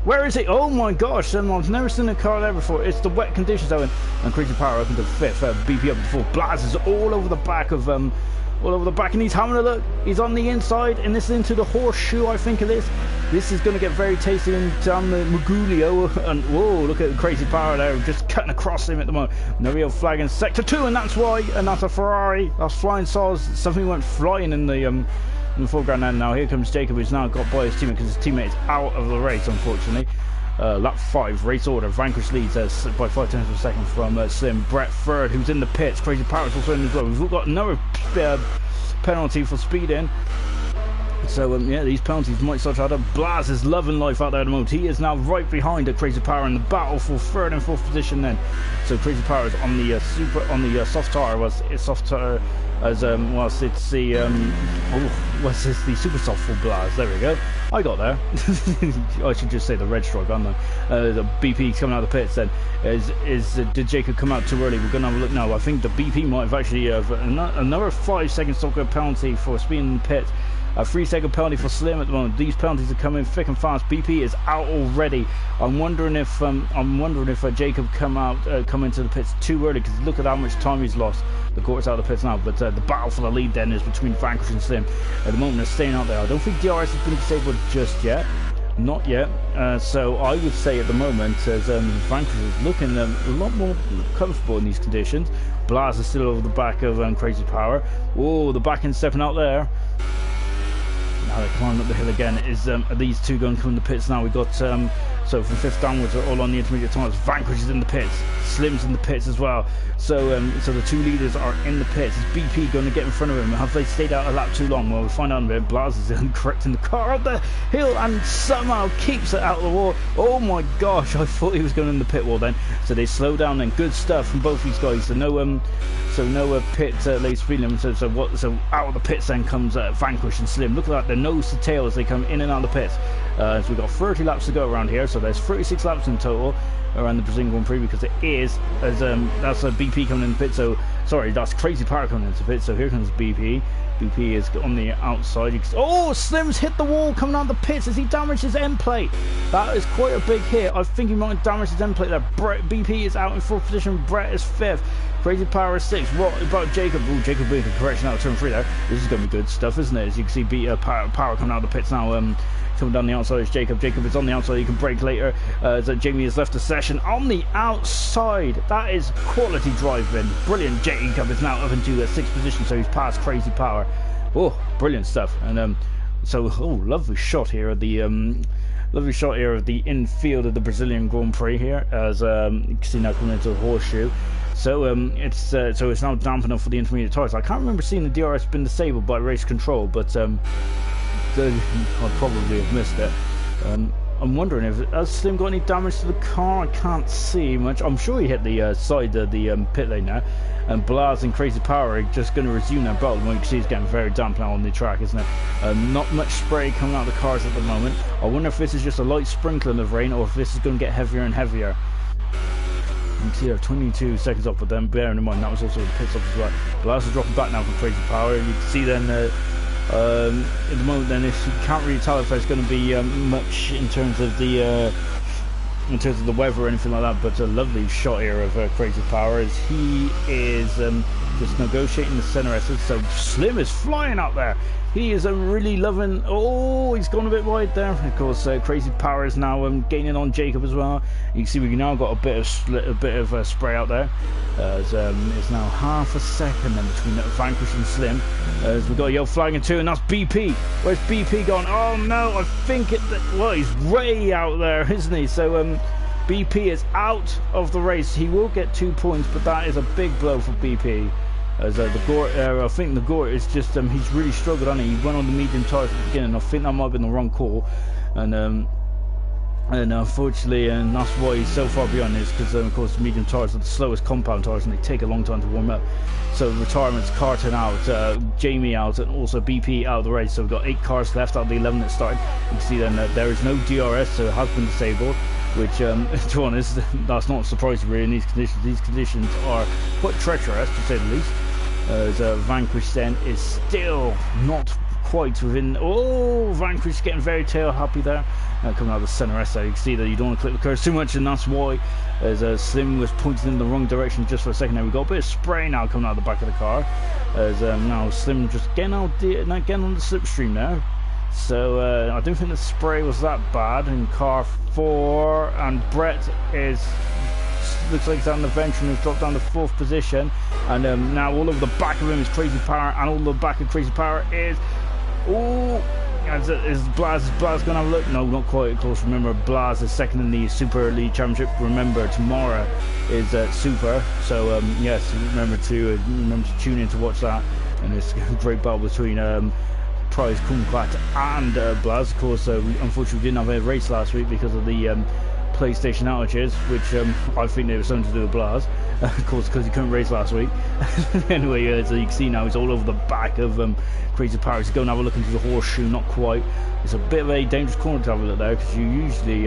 Where is it? Oh my gosh, I've never seen a car there before. It's the wet conditions though, and Crazy Power up into 5th, BP up to 4th. Blaz is all over the back of and he's having a look. He's on the inside, and this is into the horseshoe, I think it is. This is going to get very tasty down the Magulio, and whoa, look at the Crazy Power there, just cutting across him at the moment. No real flag in sector 2, and that's why, and that's a Ferrari. That's Flying Saws. Something went flying in the foreground, and now here comes Jacob, who's now got by his teammate because his teammate is out of the race, unfortunately. Lap 5, race order. Vanquish leads by 5 tenths of a second from Slim. Brett third, who's in the pits. Crazy Power's also in as well. We've got another penalty for speeding. So yeah, these penalties might start to add up. Blaz is loving life out there at the moment. He is now right behind Crazy Power in the battle for third and fourth position. Then, so Crazy Power is on the soft tire. Whilst it's the the super soft for Blaz. There we go. I got there. I should just say the red stripe, aren't I? The BP coming out of the pits. Then did Jacob come out too early? We're gonna have a look now. I think the BP might have actually another 5 second soccer penalty for speeding in the pit. A 3-second penalty for Slim at the moment. These penalties are coming thick and fast. BP is out already. I'm wondering if Jacob come into the pits too early, because look at how much time he's lost. The court's out of the pits now, but the battle for the lead then is between Vanquish and Slim. At the moment they're staying out there. I don't think DRS has been disabled just yet. Not yet. So I would say at the moment, as Vanquish is looking a lot more comfortable in these conditions. Blaz is still over the back of Crazy Power. Oh, the back end stepping out there. Now they're climbing up the hill again. Are these two going to come in the pits now? We've got so from fifth downwards are all on the intermediate tires. Vanquish is in the pits. Slim's in the pits as well. So the two leaders are in the pits. Is BP going to get in front of him? Have they stayed out a lap too long? Well, we'll find out in a bit. Blaz is correcting the car up the hill and somehow keeps it out of the wall. Oh my gosh, I thought he was going in the pit wall then. So they slow down then. Good stuff from both these guys. So no pit late speed limit. So out of the pits then comes Vanquish and Slim. Look at that, they're nose to tail as they come in and out of the pits. So we've got 30 laps to go around here. So there's 36 laps in total around the Brazilian Grand Prix, because it is as that's a BP coming in the pit. So sorry, that's Crazy Power coming into the pit. So here comes BP. BP is on the outside. Oh, Slim's hit the wall coming out of the pits as he damaged his end plate. That is quite a big hit. I think he might have damaged his end plate there. BP is out in fourth position. Brett is fifth. Crazy Power is sixth. What about Jacob? Oh, Jacob making a correction out of turn 3 there. This is going to be good stuff, isn't it? As you can see, Power coming out of the pits now. Coming down the outside is Jacob. Jacob is on the outside. He can brake later. So Jamie has left the session on the outside. That is quality driving. Brilliant. Jacob is now up into the 6th position, so he's past Crazy Power. Oh, brilliant stuff. And lovely shot here of the infield of the Brazilian Grand Prix here, as you can see now coming into the horseshoe. So it's now damp enough for the intermediate tires. I can't remember seeing the DRS been disabled by race control, but I'd probably have missed it. I'm wondering if has Slim got any damage to the car. I can't see much. I'm sure he hit the side of the pit lane now. And Blaz and Crazy Power are just going to resume their battle. You can see it's getting very damp now on the track, isn't it? Not much spray coming out of the cars at the moment. I wonder if this is just a light sprinkling of rain, or if this is going to get heavier and heavier. You can see there 22 seconds off, but then bearing in mind that was also the pit stop as well. Blaz is dropping back now from Crazy Power. You can see then at the moment then, if you can't really tell if there's going to be much in terms of the weather or anything like that, but a lovely shot here of Crazy Power as he is just negotiating the center S's. So Slim is flying up there. He is really loving. Oh, he's gone a bit wide there. Of course, Crazy Power is now gaining on Jacob as well. You can see we've now got a bit of spray out there. It's now half a second then between Vanquish and Slim. As we've got a yellow flag in 2, and that's BP. Where's BP gone? Oh no, I think he's way out there, isn't he? So BP is out of the race. He will get 2 points, but that is a big blow for BP. As the Gore, I think the Gore is just he's really struggled on it. He went on the medium tires at the beginning. I think that might have been the wrong call, and unfortunately, and that's why he's so far behind this, because of course the medium tires are the slowest compound tires and they take a long time to warm up. So retirements, Carton out, Jamie out, and also BP out of the race. So we've got 8 cars left out of the 11 that started. You can see then there is no DRS, so it has been disabled. Which, to be honest, that's not surprising really in these conditions. These conditions are quite treacherous, to say the least. As Vanquish then is still not quite within. Oh, Vanquish getting very tail happy there. Coming out of the center S, you can see that you don't want to clip the curves too much, and that's why. As Slim was pointing in the wrong direction just for a second there. We've got a bit of spray now coming out of the back of the car. As now Slim just getting on the slipstream now. So I don't think the spray was that bad in car 4, and Brett looks like he's on the venture and has dropped down to 4th position, and now all over the back of him is Crazy Power, and all over the back of Crazy Power is is Blaz going to have a look? No, not quite, of course. Remember, Blaz is second in the Super League Championship. Remember, tomorrow is Super, so yes, remember to tune in to watch that. And it's a great battle between Prize Kumquat and Blaz. Of course, unfortunately, we didn't have a race last week because of the PlayStation outages, which I think they were something to do with Blaz, of course, because he couldn't race last week. Anyway, so you can see now he's all over the back of Crazy Paris. Go and have a look into the horseshoe. Not quite. It's a bit of a dangerous corner to have a look there, because you usually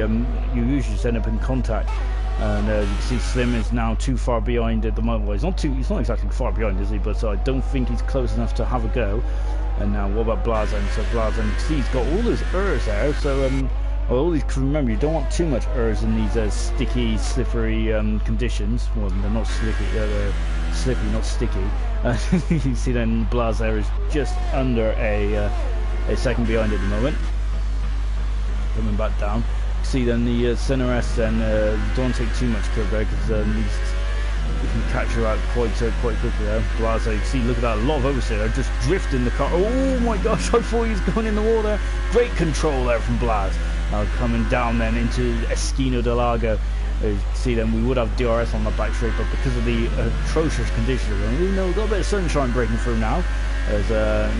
just end up in contact. And you can see Slim is now too far behind at the moment. Well, he's not exactly far behind, is he? But I don't think he's close enough to have a go. And now what about Blazen? So Blazen, you can see he's got all those errors there. So all these, remember, you don't want too much errors in these sticky, slippery conditions. Well, they're not slicky, they're slippery, not sticky. You can see then Blaz there is just under a second behind at the moment. Coming back down. See then the center S then don't take too much cover there, because you can catch her out quite quickly there. Blaz, you see, look at that, a lot of oversteer there, just drifting the car. Oh my gosh, I thought he was going in the water. Great control there from Blaz. Coming down then into Esquino del Lago. See then we would have DRS on the back straight, but because of the atrocious conditions, we've got a bit of sunshine breaking through now. As that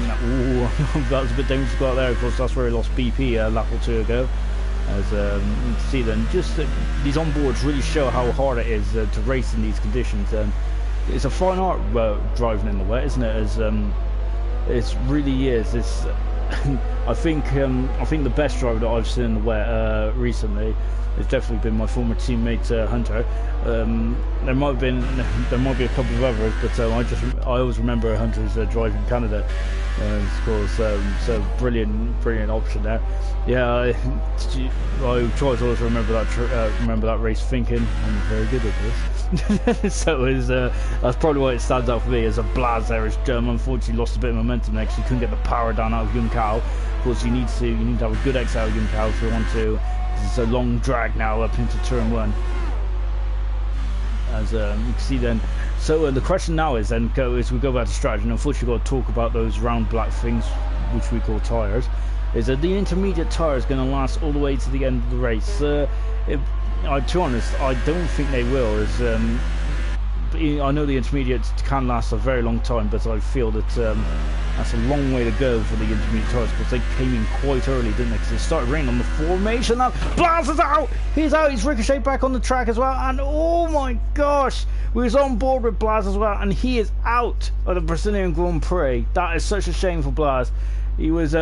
was a bit dangerous to go out there. Of course, that's where he lost BP a lap or two ago. As you can see then, just these onboards really show how hard it is to race in these conditions. It's a fine art driving in the wet, isn't it? As it really is. It's I think the best driver that I've seen in the wet recently has definitely been my former teammate Hunter. There might be a couple of others, but I always remember Hunter's drive in Canada. Of course, so brilliant option there. Yeah, I try to always remember that race, thinking I'm very good at this. So that's probably why it stands out for me. As a Blaz there is unfortunately lost a bit of momentum there, because he couldn't get the power down out of Young Cow. Of course, you need to have a good exit out of Young Cow if you want to. It's a long drag now up into turn one. As you can see then, so the question now is then, as we go back to strategy, and unfortunately we've got to talk about those round black things which we call tyres, is that the intermediate tyre is going to last all the way to the end of the race. To be honest, I don't think they will. I know the intermediates can last a very long time, but I feel that that's a long way to go for the intermediate tyres, because they came in quite early, didn't they? Because it started raining on the formation. Now Blaz is out. He's out. He's ricocheted back on the track as well. And oh my gosh, we was on board with Blaz as well, and he is out of the Brazilian Grand Prix. That is such a shame for Blaz. He was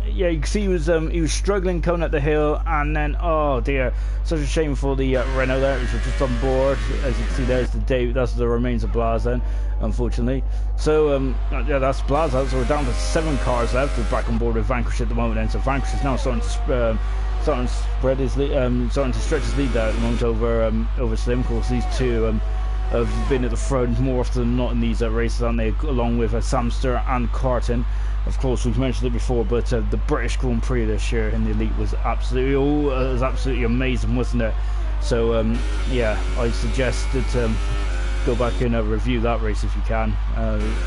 yeah, you can see he was struggling coming up the hill, and then oh dear, such a shame for the Renault there, which was just on board. As you can see, that's the remains of Blaz then, unfortunately. So yeah, that's Blaz out. So we're down to 7 cars left. We're back on board with Vanquish at the moment, and so Vanquish is now starting to spread his lead, starting to stretch his lead there at the moment over Slim. Of course, these two have been at the front more often than not in these races, aren't they? Along with Samster and Carton. Of course, we've mentioned it before, but the British Grand Prix this year in the Elite was absolutely amazing, wasn't it? So yeah, I suggest that go back and review that race if you can.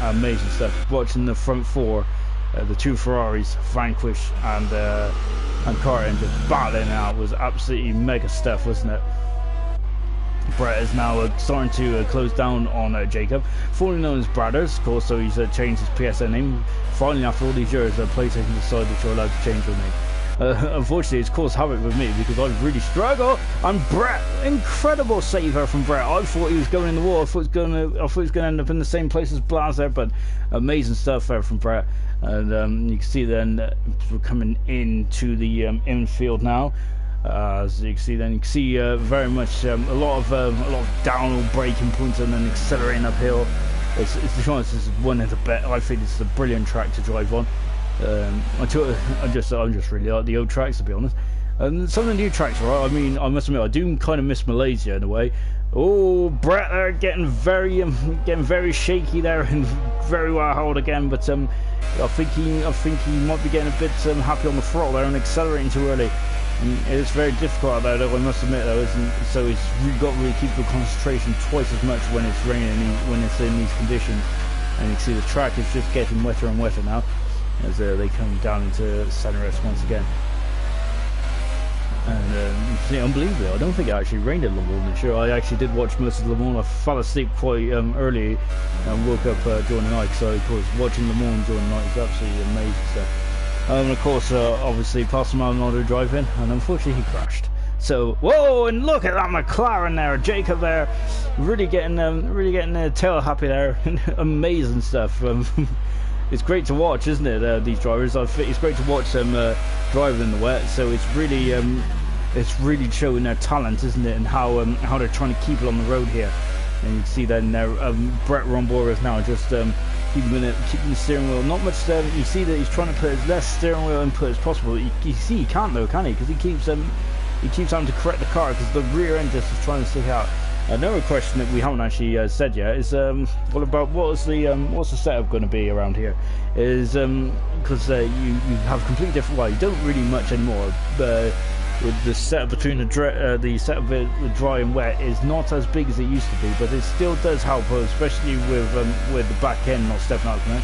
Amazing stuff. Watching the front four, the 2 Ferraris, Vanquish and Carton, just battling out was absolutely mega stuff, wasn't it? Brett is now starting to close down on Jacob, formerly known as Bradders, of course, so he's changed his PSN name. Finally, after all these years, PlayStation decided that you're allowed to change your name. Unfortunately, it's caused havoc with me, because I really struggle. And Brett, incredible saver from Brett. I thought he was going in the wall. I thought he was going to end up in the same place as Blaz there, but amazing stuff there from Brett. And you can see then we're coming into the infield now. As you can see, then you can see very much a lot of downhill braking points and then accelerating uphill. It's to be honest, this is one of the best. I think it's a brilliant track to drive on. I just really like the old tracks, to be honest. And some of the new tracks, right? I mean, I must admit, I do kind of miss Malaysia in a way. Oh, Brett there getting very shaky there and very well held again. But I think he might be getting a bit happy on the throttle there and accelerating too early. It's very difficult out there, though, I must admit, though, so he's got to really keep the concentration twice as much when it's raining, when it's in these conditions. And you can see the track is just getting wetter and wetter now. as they come down into center S once again. And it's unbelievable. I don't think it actually rained at Le Mans this year. I actually did watch most of Le Mans. I fell asleep quite early and woke up during the night. So of course watching Le Mans during the night is absolutely amazing stuff. And of course obviously Pastor Maldonado driving, and unfortunately he crashed. So whoa, and look at that McLaren there, Jacob there, really getting their tail happy there. Amazing stuff. It's great to watch, isn't it? These drivers, it's great to watch them driving in the wet. So it's really showing their talent, isn't it? And how they're trying to keep it on the road here. And you can see then there, Brett Rombora is now just keeping the steering wheel. Not much. You see that he's trying to put as less steering wheel input as possible. You see he can't though, can he? Because he keeps having to correct the car because the rear end just is trying to stick out. Another question that we haven't actually said yet is what about what's the setup going to be around here? Is because you have completely different. Well, you don't really much anymore. With the setup between the setup with dry and wet is not as big as it used to be, but it still does help, especially with the back end not stepping out. And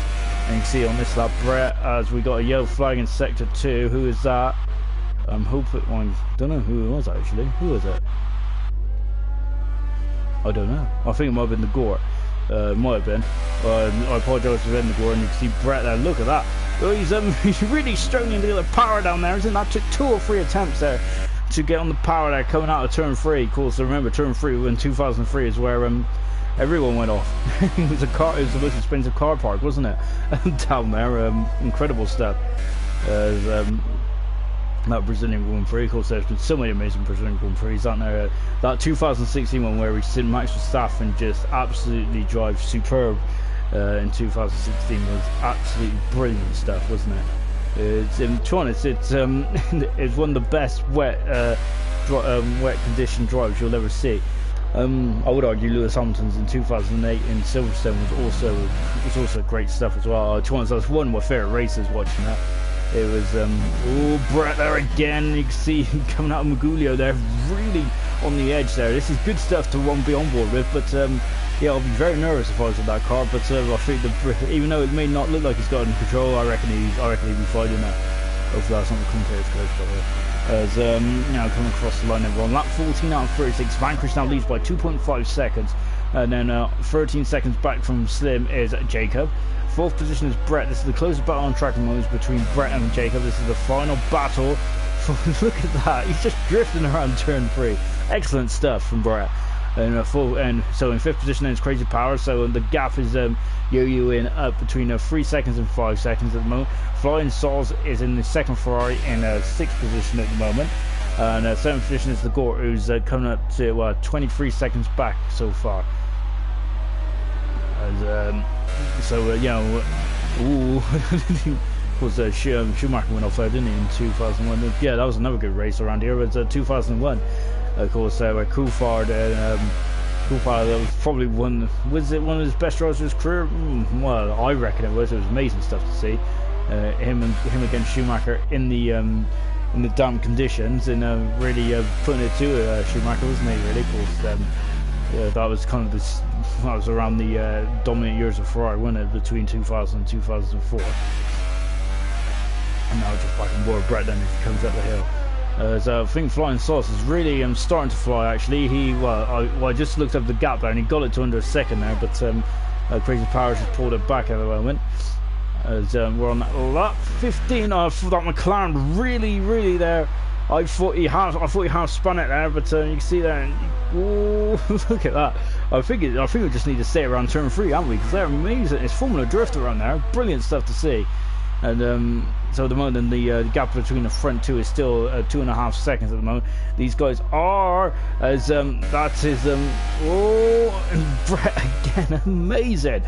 you can see on this lap, Brett, as we got a yellow flag in sector 2. Who is that? I'm hoping. Well, I don't know who it was actually. Who was it? I don't know. I think it might have been the Gore. Might have been. I apologise for the Gore, and you can see Brett there. Look at that. Well, he's really struggling to get the power down there, isn't that? Took 2 or 3 attempts there to get on the power there coming out of turn 3. Of course, remember turn 3 in 2003 is where everyone went off. It was the most expensive car park, wasn't it? Down there, incredible stuff. That Brazilian Grand Prix, of course, there's been so many amazing Brazilian Grand Prix, aren't there? That 2016 one where we seen Max Verstappen just absolutely drive superb in 2016 was absolutely brilliant stuff, wasn't it? It's it's one of the best wet condition drives you'll ever see. I would argue Lewis Hamilton's in 2008 in Silverstone was also great stuff as well. To be honest, that's one of my favourite races watching that. It was Brett there again. You can see him coming out of Magulio there, really on the edge there. This is good stuff to be on board with, but yeah, I'll be very nervous if I was in that car. But I think even though it may not look like he's got it in control, I reckon he'd be fine in that. Hopefully that's not the commentator's coach, by the way. As now coming across the line, everyone. Lap 14 out of 36. Vanquish now leads by 2.5 seconds, and then 13 seconds back from Slim is Jacob. 4th position is Brett. This is the closest battle on track moments between Brett and Jacob. This is the final battle. Look at that. He's just drifting around turn 3. Excellent stuff from Brett. And so in 5th position is Crazy Power. So the gap is yo-yoing up between 3 seconds and 5 seconds at the moment. Flying Sauce is in the 2nd Ferrari in 6th position at the moment. And 7th position is the Gore, who's coming up to 23 seconds back so far. As, of course, Schumacher went off there, didn't he, in 2001? Yeah, that was another good race around here. It was 2001, of course, where Coulthard was probably one of his best drives of his career? Well, I reckon it was. It was amazing stuff to see. Him against Schumacher in the damp conditions, and really putting it to Schumacher, wasn't he? Really, of course. That was kind of that was around the dominant years of Ferrari, wasn't it, between 2000 and 2004. And now just back on board Brett then as he comes up the hill. So I think Flying Sauce is really starting to fly actually. I just looked up the gap there and he got it to under a second there, but Crazy Power just pulled it back at the moment. As we're on lap 15 for that McLaren, really there. I thought he half spun it there, but you can see there. Look at that! I think we just need to stay around turn 3, haven't we? Because they're amazing. It's Formula Drift around there. Brilliant stuff to see. And so at the moment, the gap between the front 2 is still 2.5 seconds at the moment. These guys are as that is and Brett again, amazing.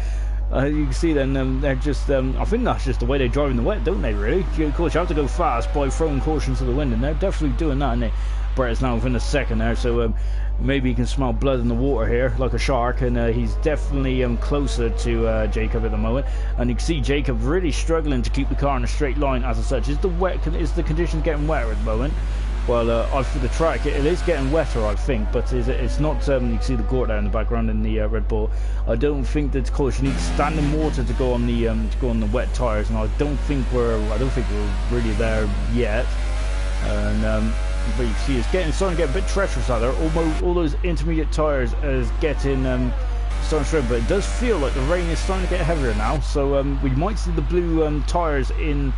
You can see then they're just I think that's just the way they drive in the wet, don't they, really? Of course you have to go fast by throwing caution to the wind, and they're definitely doing that, and Brett is now within a second there, so maybe you can smell blood in the water here like a shark, and he's definitely closer to Jacob at the moment. And you can see Jacob really struggling to keep the car in a straight line as such. Is the conditions getting wetter at the moment? well, for the track, it is getting wetter, I think, but it's not. You can see the Gort there in the background in the Red Bull. I don't think that, of course, you need standing water to go on the wet tires, and I don't think we're really there yet. And but you can see it's starting to get a bit treacherous out there. Almost all those intermediate tires is getting starting to shred, but it does feel like the rain is starting to get heavier now. So we might see the blue tires in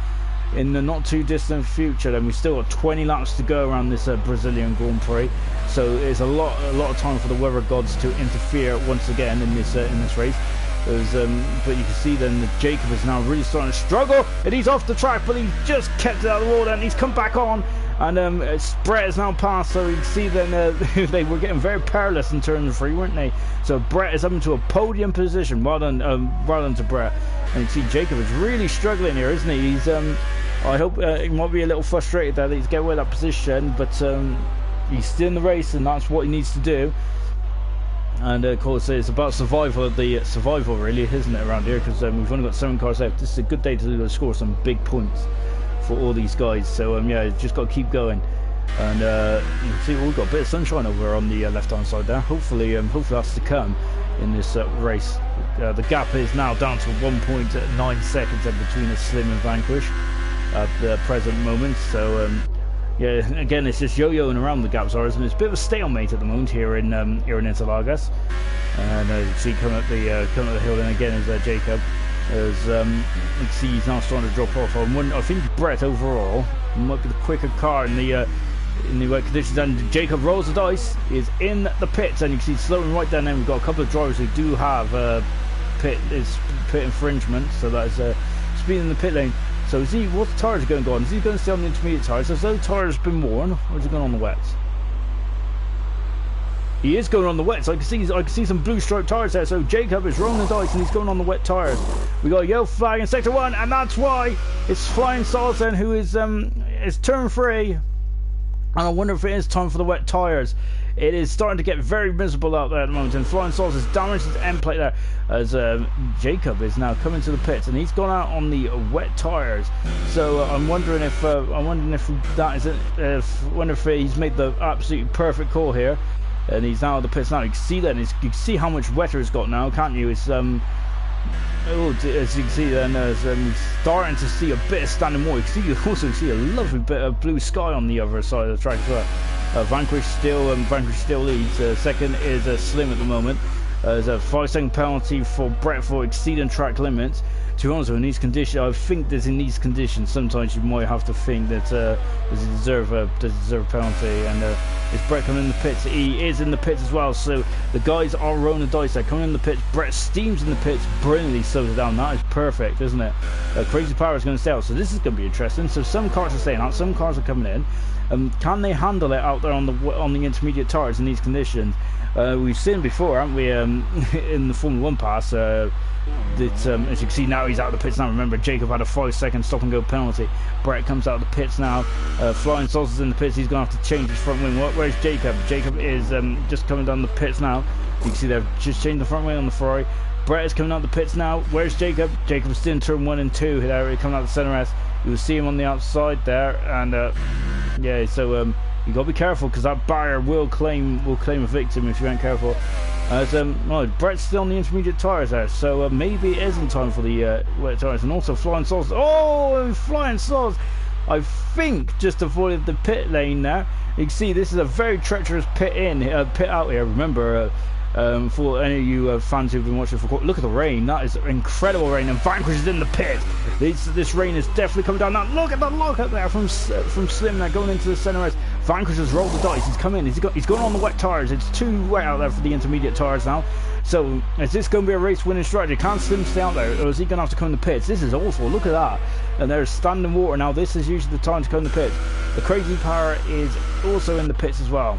the not too distant future. Then we still got 20 laps to go around this Brazilian Grand Prix, so it's a lot of time for the weather gods to interfere once again in this race. But you can see then that Jacob is now really starting to struggle, and he's off the track, but he's just kept it out of the water, and he's come back on. And Brett has now passed, so you can see then they were getting very perilous in turn 3, weren't they? So Brett is up into a podium position. Well done to Brett. And you see Jacob is really struggling here, isn't he? He's I hope he might be a little frustrated that he's getting away that position, but he's still in the race, and that's what he needs to do. And of course, it's about survival really, isn't it, around here? Because we've only got 7 cars left. This is a good day to score some big points for all these guys. So yeah, just got to keep going. And you can see we've got a bit of sunshine over on the left hand side there. Hopefully that's to come in this race. The gap is now down to 1.9 seconds between a Slim and Vanquish at the present moment. So yeah, again, it's just yo-yoing around the gaps, and it's a bit of a stalemate at the moment here in Interlagos. And you can see coming up the hill then again is Jacob. As you can see, he's now starting to drop off. I think Brett overall might be the quicker car in the wet conditions. And Jacob rolls the dice, is in the pits, and you can see slowing right down there. We've got a couple of drivers who do have pit infringement, so that is speed in the pit lane. So is he? What tires are going to go on? Is he going to stay on the intermediate tires? Has those tires been worn, or is he going on the wets? He is going on the wets. I can see some blue stripe tires there. So Jacob is rolling the dice, and he's going on the wet tires. We got a yellow flag in sector 1, and that's why it's Flying Sauce then who is it's turn 3, and I wonder if it is time for the wet tires. It is starting to get very miserable out there at the moment, and Flying Sauce has damaged his end plate there as Jacob is now coming to the pits, and he's gone out on the wet tires. So I'm wondering if that is it. Wonder if he's made the absolutely perfect call here. And he's now at the pits now. You can see that. You can see how much wetter it's got now, can't you? It's as you can see then, he's starting to see a bit of standing water. You can also see a lovely bit of blue sky on the other side of the track as well. Vanquish still leads. Second is Slim at the moment. There's a 5-second penalty for Brett for exceeding track limits. To be honest, in these conditions, I think that in these conditions, sometimes you might have to think that does he deserve a penalty. And is Brett coming in the pits? He is in the pits as well. So the guys are rolling the dice. They're coming in the pits. Brett steams in the pits, brilliantly slows it down. That is perfect, isn't it? Crazy Power is going to stay out. So this is going to be interesting. So some cars are staying out, some cars are coming in. Can they handle it out there on the intermediate tires in these conditions? We've seen before, haven't we, in the Formula 1 pass, that as you can see now he's out of the pits now. Remember, Jacob had a 5-second stop and go penalty. Brett comes out of the pits now. Flying Sauce is in the pits. He's going to have to change his front wing. Where's Jacob? Jacob is just coming down the pits now. You can see they've just changed the front wing on the Ferrari. Brett is coming out the pits now. Where's Jacob? Jacob's still in turn 1 and 2. There, coming out the centre S. You will see him on the outside there, and yeah, so you got to be careful because that barrier will claim a victim if you aren't careful. Well, Brett's still on the intermediate tyres there, so maybe it isn't time for the wet tyres. And also Flying Sauce. Oh, Flying Sauce! I think just avoided the pit lane there. You can see this is a very treacherous pit out here. Remember, for any of you fans who've been watching for, look at the rain. That is incredible rain, and Vanquish is in the pit. This rain is definitely coming down now. Look at the lockup there from Slim there going into the centre race. Vanquish has rolled the dice. He's come in. He's going on the wet tyres. It's too wet out there for the intermediate tyres now. So is this going to be a race winning strategy? Can Slim stay out there, or is he going to have to come in the pits? This is awful. Look at that. And there's standing water now. This is usually the time to come in the pits. The Crazy Power is also in the pits as well.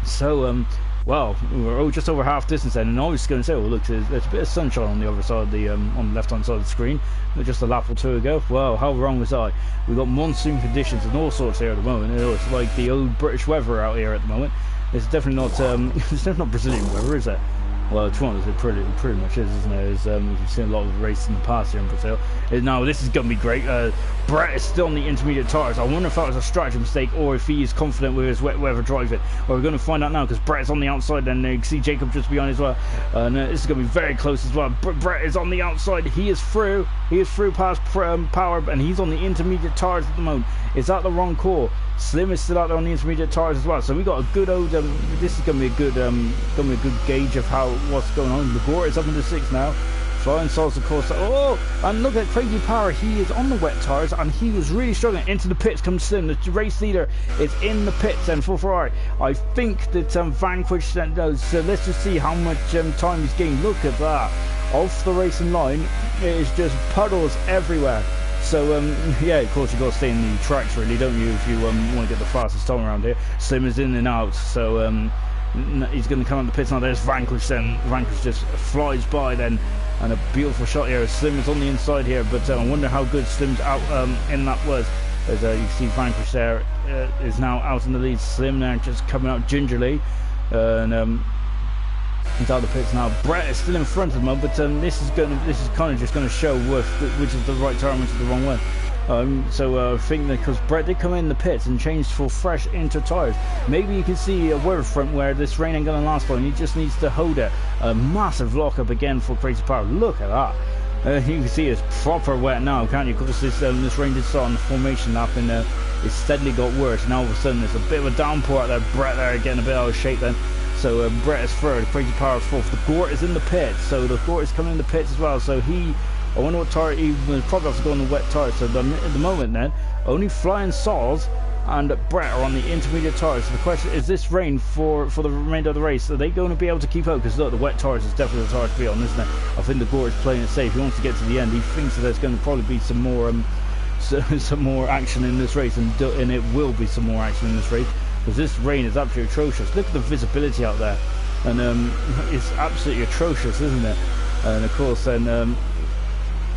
So well, we're just over half distance then, and I was going to say, well, look, there's a bit of sunshine on the other side of the on the left-hand side of the screen, just a lap or two ago. Well, how wrong was I? We've got monsoon conditions and all sorts here at the moment. It's like the old British weather out here at the moment. It's definitely not it's definitely not Brazilian weather, is it? Well, Toronto's it pretty much is, isn't it? We've seen a lot of races in the past here in Brazil. Now this is going to be great. Brett is still on the intermediate tyres. I wonder if that was a strategy mistake or if he is confident with his wet weather driving. Well, we're going to find out now because Brett's on the outside and you can see Jacob just behind as well. And this is going to be very close as well. Brett is on the outside. He is through. He is through past Power, and he's on the intermediate tyres at the moment. Is that the wrong call? Slim is still out there on the intermediate tyres as well. So we got a good old. This is going to be a good gauge of what's going on. Lagore is up into 6 now. Flying Sauce, of course. Oh, and look at Crazy Power. He is on the wet tyres, and he was really struggling. Into the pits comes Slim. The race leader is in the pits, and for Ferrari, I think that Vanquish knows. So let's just see how much time he's gained. Look at that. Off the racing line, it is just puddles everywhere. So yeah, of course you got to stay in the tracks, really, don't you? If you want to get the fastest time around here. Slim is in and out, so he's going to come out the pits now. There's Vanquish. Then Vanquish just flies by then. And a beautiful shot here. Slim is on the inside here, but I wonder how good Slim's out in that was. As you see Vanquish there is now out in the lead. Slim now just coming out gingerly. And he's out of the pits now. Brett is still in front of him, but this is kind of just going to show which is the right tyre and which is the wrong one. So I think that because Brett did come in the pits and changed for fresh inter tyres, maybe you can see a weather front where this rain ain't going to last long. He just needs to hold it. A massive lock up again for Crazy Power. Look at that. You can see it's proper wet now, can't you? Of course, this rain did start on the formation lap, and it steadily got worse. Now all of a sudden there's a bit of a downpour out there. Brett there getting a bit out of shape then. So Brett is third, Crazy Power fourth. The Gort is in the pits, so the Gort is coming in the pits as well. So I wonder what tyre he will probably have to go on the wet tyre. So at the moment then, only Flying Saws and Brett are on the intermediate tyres. So the question is, this rain for the remainder of the race, are they going to be able to keep up? Because look, the wet tyres is definitely the tyre to be on, isn't it? I think the Gore is playing it safe. He wants to get to the end. He thinks that there's going to probably be some more some more action in this race, and it will be some more action in this race, because this rain is absolutely atrocious. Look at the visibility out there, and it's absolutely atrocious, isn't it? And of course then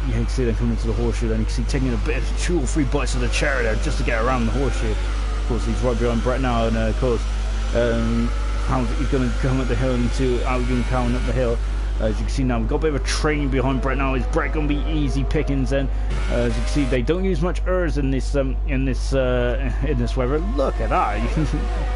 you can see them coming into the horseshoe. Then you can see taking a bit of 2 or 3 bites of the cherry there just to get around the horseshoe. Of course, he's right behind Brett now, and of course, he's going to come up the hill into Albion Cowan up the hill. As you can see now, we've got a bit of a train behind Brett now. Is Brett going to be easy pickings then? As you can see, they don't use much ERS in this weather. Look at that,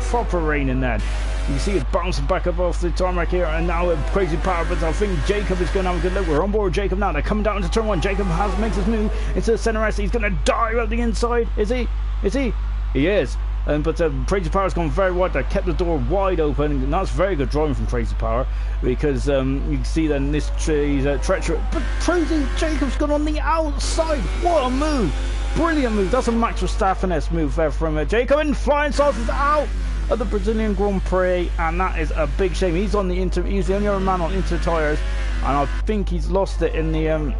proper rain in there. You can see it bouncing back up off the tarmac here, and now a Crazy Power, but I think Jacob is going to have a good look. We're on board with Jacob now. They're coming down into turn 1. Jacob makes his move into the centre S. He's going to dive out the inside. Is he? Is he? He is. But Crazy Power's gone very wide. They kept the door wide open, and that's very good driving from Crazy Power, because you can see then this tree's treacherous. But Crazy Jacob's gone on the outside. What a move! Brilliant move. That's a Max Verstappen-esque move there from Jacob, and Flying Sauce is out at the Brazilian Grand Prix, and that is a big shame. He's on the he's the only other man on inter tyres, and I think he's lost it in the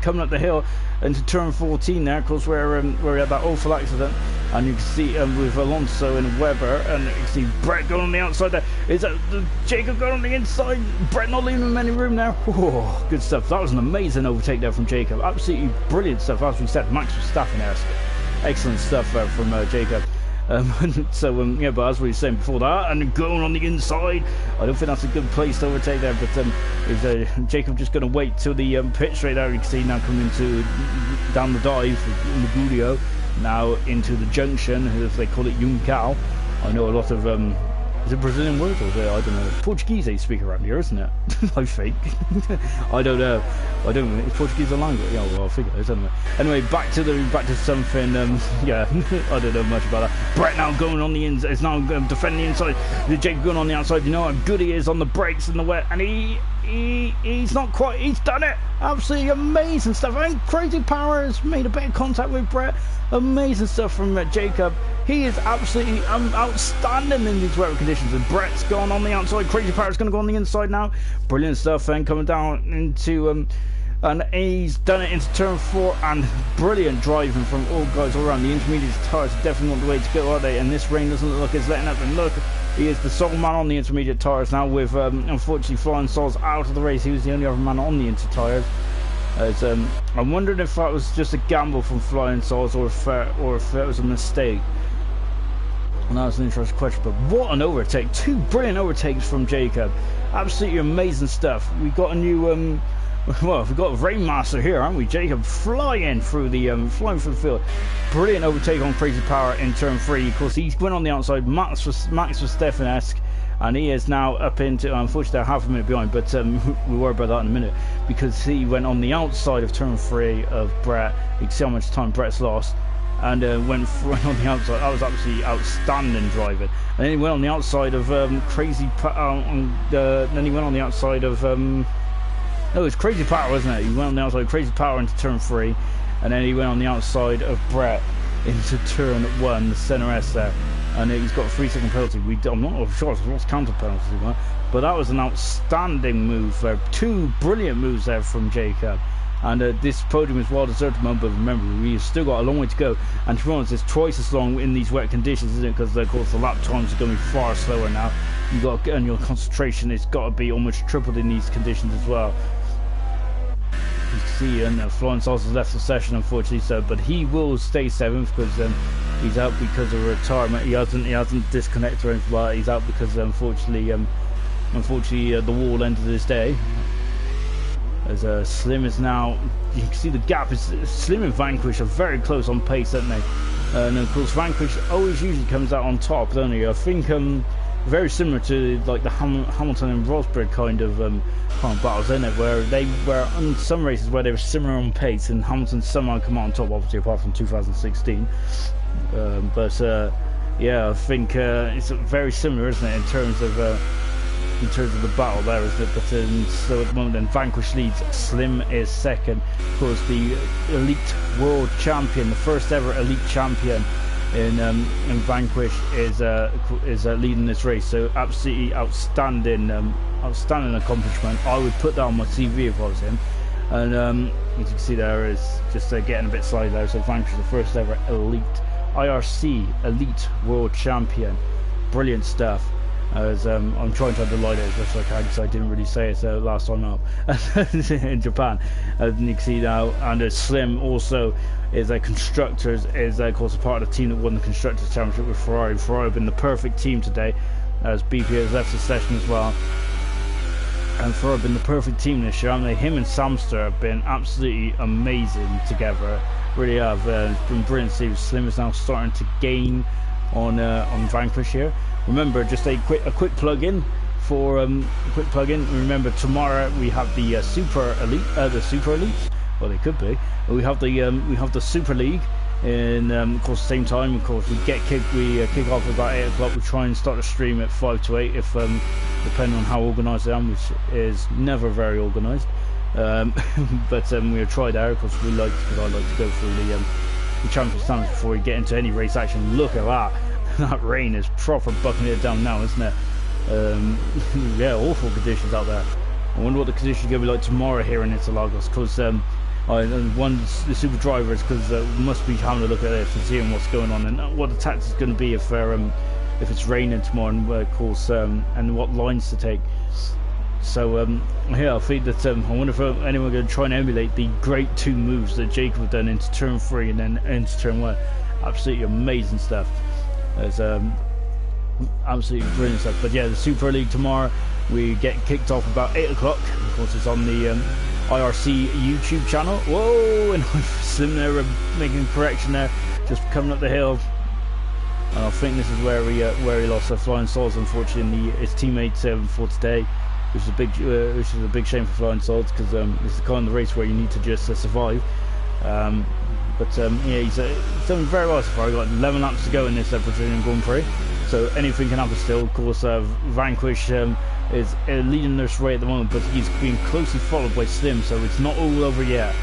coming up the hill into turn 14 there, of course, where we had that awful accident. And you can see with Alonso and Webber, and you can see Brett going on the outside there. Is that Jacob going on the inside? Brett not leaving him any room there. Oh, good stuff. That was an amazing overtake there from Jacob. Absolutely brilliant stuff. As we said, Max Verstappen-esque. Excellent stuff from Jacob. Yeah, but as we were saying before that, and going on the inside, I don't think that's a good place to overtake there. But is Jacob just going to wait till the pit straight there? You can see now coming down the dive, Magulio, now into the junction, as they call it, Juncal. I know a lot of is it Brazilian word, or is it, I don't know, Portuguese they speak around here, isn't it? I think. I don't know. I don't know. Is Portuguese a language? Yeah, well, I figure it is, anyway. Anyway, back to something. Yeah, I don't know much about that. Brett now going on the inside. Is now defending the inside. Jake going on the outside. You know how good he is on the brakes in the wet, and he's not quite. He's done it. Absolutely amazing stuff. I think Crazy Power has made a bit of contact with Brett. Amazing stuff from Jacob. He is absolutely outstanding in these weather conditions. And Brett's gone on the outside. Crazy Power's going to go on the inside now. Brilliant stuff. And coming down into and he's done it into turn 4, and brilliant driving from all guys all around. The intermediate tyres are definitely not the way to go, are they? And this rain doesn't look like it's letting up. And look, he is the sole man on the intermediate tyres now, with unfortunately Flying Sauce out of the race. He was the only other man on the inter tyres. I'm wondering if that was just a gamble from Flying Sauce, or if it was a mistake. And that was an interesting question, but what an overtake. 2 brilliant overtakes from Jacob. Absolutely amazing stuff. We got a new, well, we've got Rainmaster here, aren't we? Jacob flying through the field. Brilliant overtake on Crazy Power in turn 3. Of course, he went on the outside. Max Verstappen-esque. And he is now up into, unfortunately, they're half a minute behind, but we'll worry about that in a minute, because he went on the outside of turn 3 of Brett. You can see how much time Brett's lost. And went on the outside. That was absolutely outstanding driving. And then he went on the outside of then he went on the outside of no, it was Crazy Power, wasn't it? He went on the outside of Crazy Power into turn 3, and then he went on the outside of Brett into turn 1, the center S there, and he's got a 3-second penalty. I'm not sure if it's counter penalty, but that was an outstanding move there. 2 brilliant moves there from Jacob. And this podium is well deserved at the moment, but remember, we've still got a long way to go. And to be honest, it's twice as long in these wet conditions, isn't it? Because of course the lap times are going to be far slower now. You got to, and your concentration has got to be almost tripled in these conditions as well. You can see, and Flying Sauce has left the session, unfortunately, so but he will stay 7th because he's out because of retirement. He hasn't disconnected or anything like that. He's out because unfortunately the wall ended this day. As Slim is now, you can see the gap is Slim and Vanquish are very close on pace, aren't they? And of course Vanquish always usually comes out on top, don't he? I think very similar to like the Hamilton and Rosberg kind of battles, isn't it? Where they were on some races where they were similar on pace, and Hamilton somehow come out on top, obviously apart from 2016. Yeah, I think it's very similar, isn't it, in terms of the battle there, isn't it? But so at the moment, then Vanquish leads. Slim is second. Of course, the Elite World Champion, the first ever Elite Champion in Vanquish, is leading this race. So absolutely outstanding accomplishment. I would put that on my CV if I was him. And as you can see, there is just getting a bit slide there. So Vanquish is the first ever Elite IRC Elite World Champion. Brilliant stuff. As I'm trying to underline it as much as I can because I didn't really say it last time up in Japan. And you can see now, and Slim also is a constructors, is of course a part of the team that won the constructors championship with Ferrari. Ferrari have been the perfect team today, as BP has left the session as well. And Ferrari have been the perfect team this year, haven't they? Him and Samster have been absolutely amazing together. Really have. It's been brilliant to see. Slim is now starting to gain on Vanquish here. Remember, just a quick plug-in for Remember, tomorrow we have the Super Elite, well, they could be. We have the Super League, and of course, the same time. Of course, we kick off about 8 o'clock. We try and start the stream at 5 to 8, if depending on how organised I am, which is never very organised. But we'll try there. Of course, because I like to go through the championship standings before we get into any race action. Look at that. That rain is proper bucking it down now, isn't it? Yeah, awful conditions out there. I wonder what the conditions are going to be like tomorrow here in Interlagos, because the super drivers, because must be having a look at this and seeing what's going on and what the tactics is going to be if it's raining tomorrow, and of course, and what lines to take. So yeah, I think that I wonder if anyone going to try and emulate the great 2 moves that Jacob had done into turn 3 and then into turn 1. Absolutely amazing stuff. It's absolutely brilliant stuff. But yeah, the Super League tomorrow, we get kicked off about 8 o'clock. Of course, it's on the IRC YouTube channel. Whoa, and Slim there making a correction there, just coming up the hill. And I think this is where he lost Flying Swords, unfortunately, his teammates for today, which is a big shame for Flying Swords, because this is kind of the race where you need to just survive. But yeah, he's done very well so far. He's got 11 laps to go in this Brazilian Grand Prix, so anything can happen still. Of course, Vanquish is leading this race at the moment, but he's being closely followed by Slim, so it's not all over yet.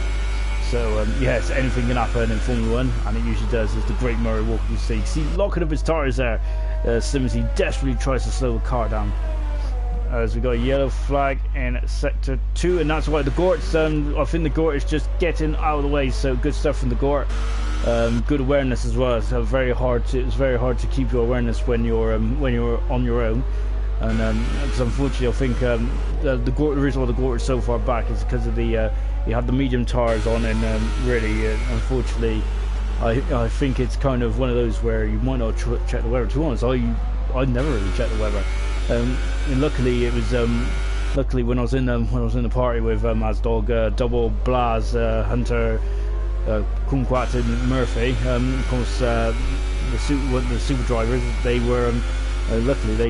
So yes, anything can happen in Formula 1, and it usually does. As the great Murray Walker you see locking up his tires there. Slim, as he desperately tries to slow the car down. As we got a yellow flag in sector 2, and that's why the Gort's I think the Gort is just getting out of the way, so good stuff from the Gort. Good awareness as well. It's very hard to keep your awareness when you're on your own, and because unfortunately I think the Gort, the reason why the Gort is so far back is because of the you have the medium tires on, and really unfortunately I think it's kind of one of those where you might not check the weather. To be honest, I never really check the weather. And luckily it was luckily when I was in the party with Asdog, Double, Blaz, Hunter, Kumquat and Murphy. Of course, the super drivers, they were luckily at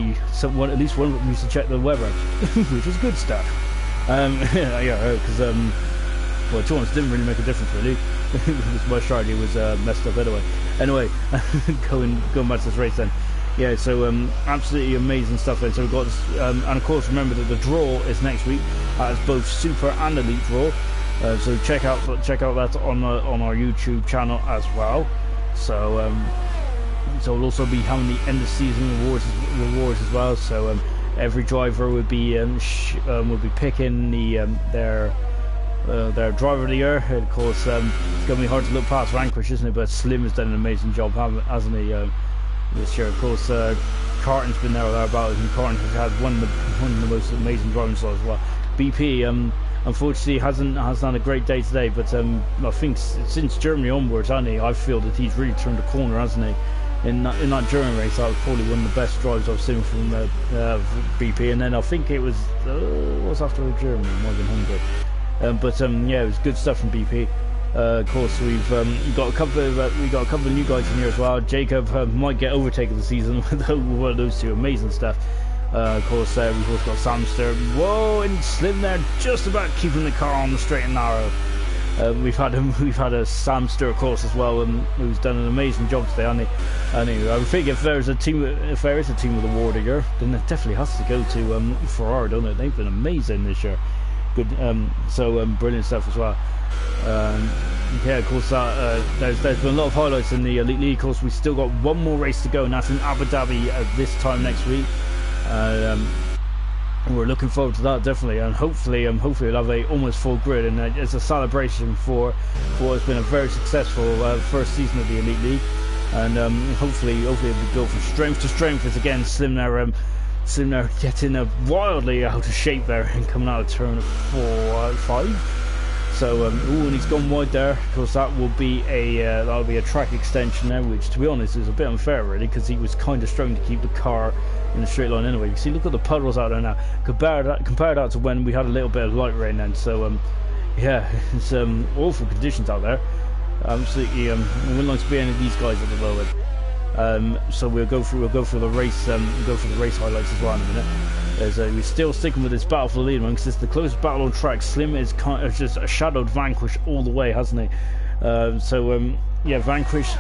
least one of them used to check the weather, which is good stuff. Yeah, because well, to be honest, it didn't really make a difference really. Because my strategy was messed up anyway. Anyway, going back to this race then. Yeah, so absolutely amazing stuff then. So we've got this, and of course remember that the draw is next week. It's both super and elite draw. So check out that on our YouTube channel as well. So so we'll also be having the end of season rewards as well. So every driver would be picking their driver of the year. And of course, it's going to be hard to look past Vanquish, isn't it? But Slim has done an amazing job, hasn't he, this year? Of course, Carton's been there or thereabouts, and Carton has had one of the most amazing driving styles as well. BP, unfortunately, hasn't had a great day today, but I think since Germany onwards, I feel that he's really turned the corner, hasn't he? In that German race, that was probably one of the best drives I've seen from BP. And then I think it was after Germany, it might have been Hungary. But yeah, it was good stuff from BP. Of course, we've got a couple of new guys in here as well. Jacob might get overtaken the season with one of those two. Amazing stuff. Of course, we've also got Samster. Whoa, and Slim there, just about keeping the car on the straight and narrow. We've had a Samster, of course, as well, who's done an amazing job today, hasn't he? Anyway, I think if there is a team with award here, then it definitely has to go to Ferrari, don't it? They've been amazing this year. Good, so brilliant stuff as well. Yeah, of course, there's been a lot of highlights in the Elite League. Of course, we've still got one more race to go, and that's in Abu Dhabi this time next week. We're looking forward to that, definitely, and hopefully we'll have a almost full grid, and it's a celebration for what's been a very successful first season of the Elite League, and hopefully it'll be built from strength to strength. As again, Slim now getting wildly out of shape there and coming out of turn 5. So, and he's gone wide there. Of course, that will be a track extension there, which, to be honest, is a bit unfair, really, because he was kind of struggling to keep the car in a straight line anyway. You see, look at the puddles out there now. Compare that to when we had a little bit of light rain then. So, yeah, it's awful conditions out there. Absolutely, we wouldn't like to be any of these guys at the moment. So we'll go through the race. Go through the race highlights as well in a minute. We're still sticking with this battle for the lead one because it's the closest battle on track. Slim is kind of just a shadowed Vanquish all the way, hasn't he? Yeah, Vanquish.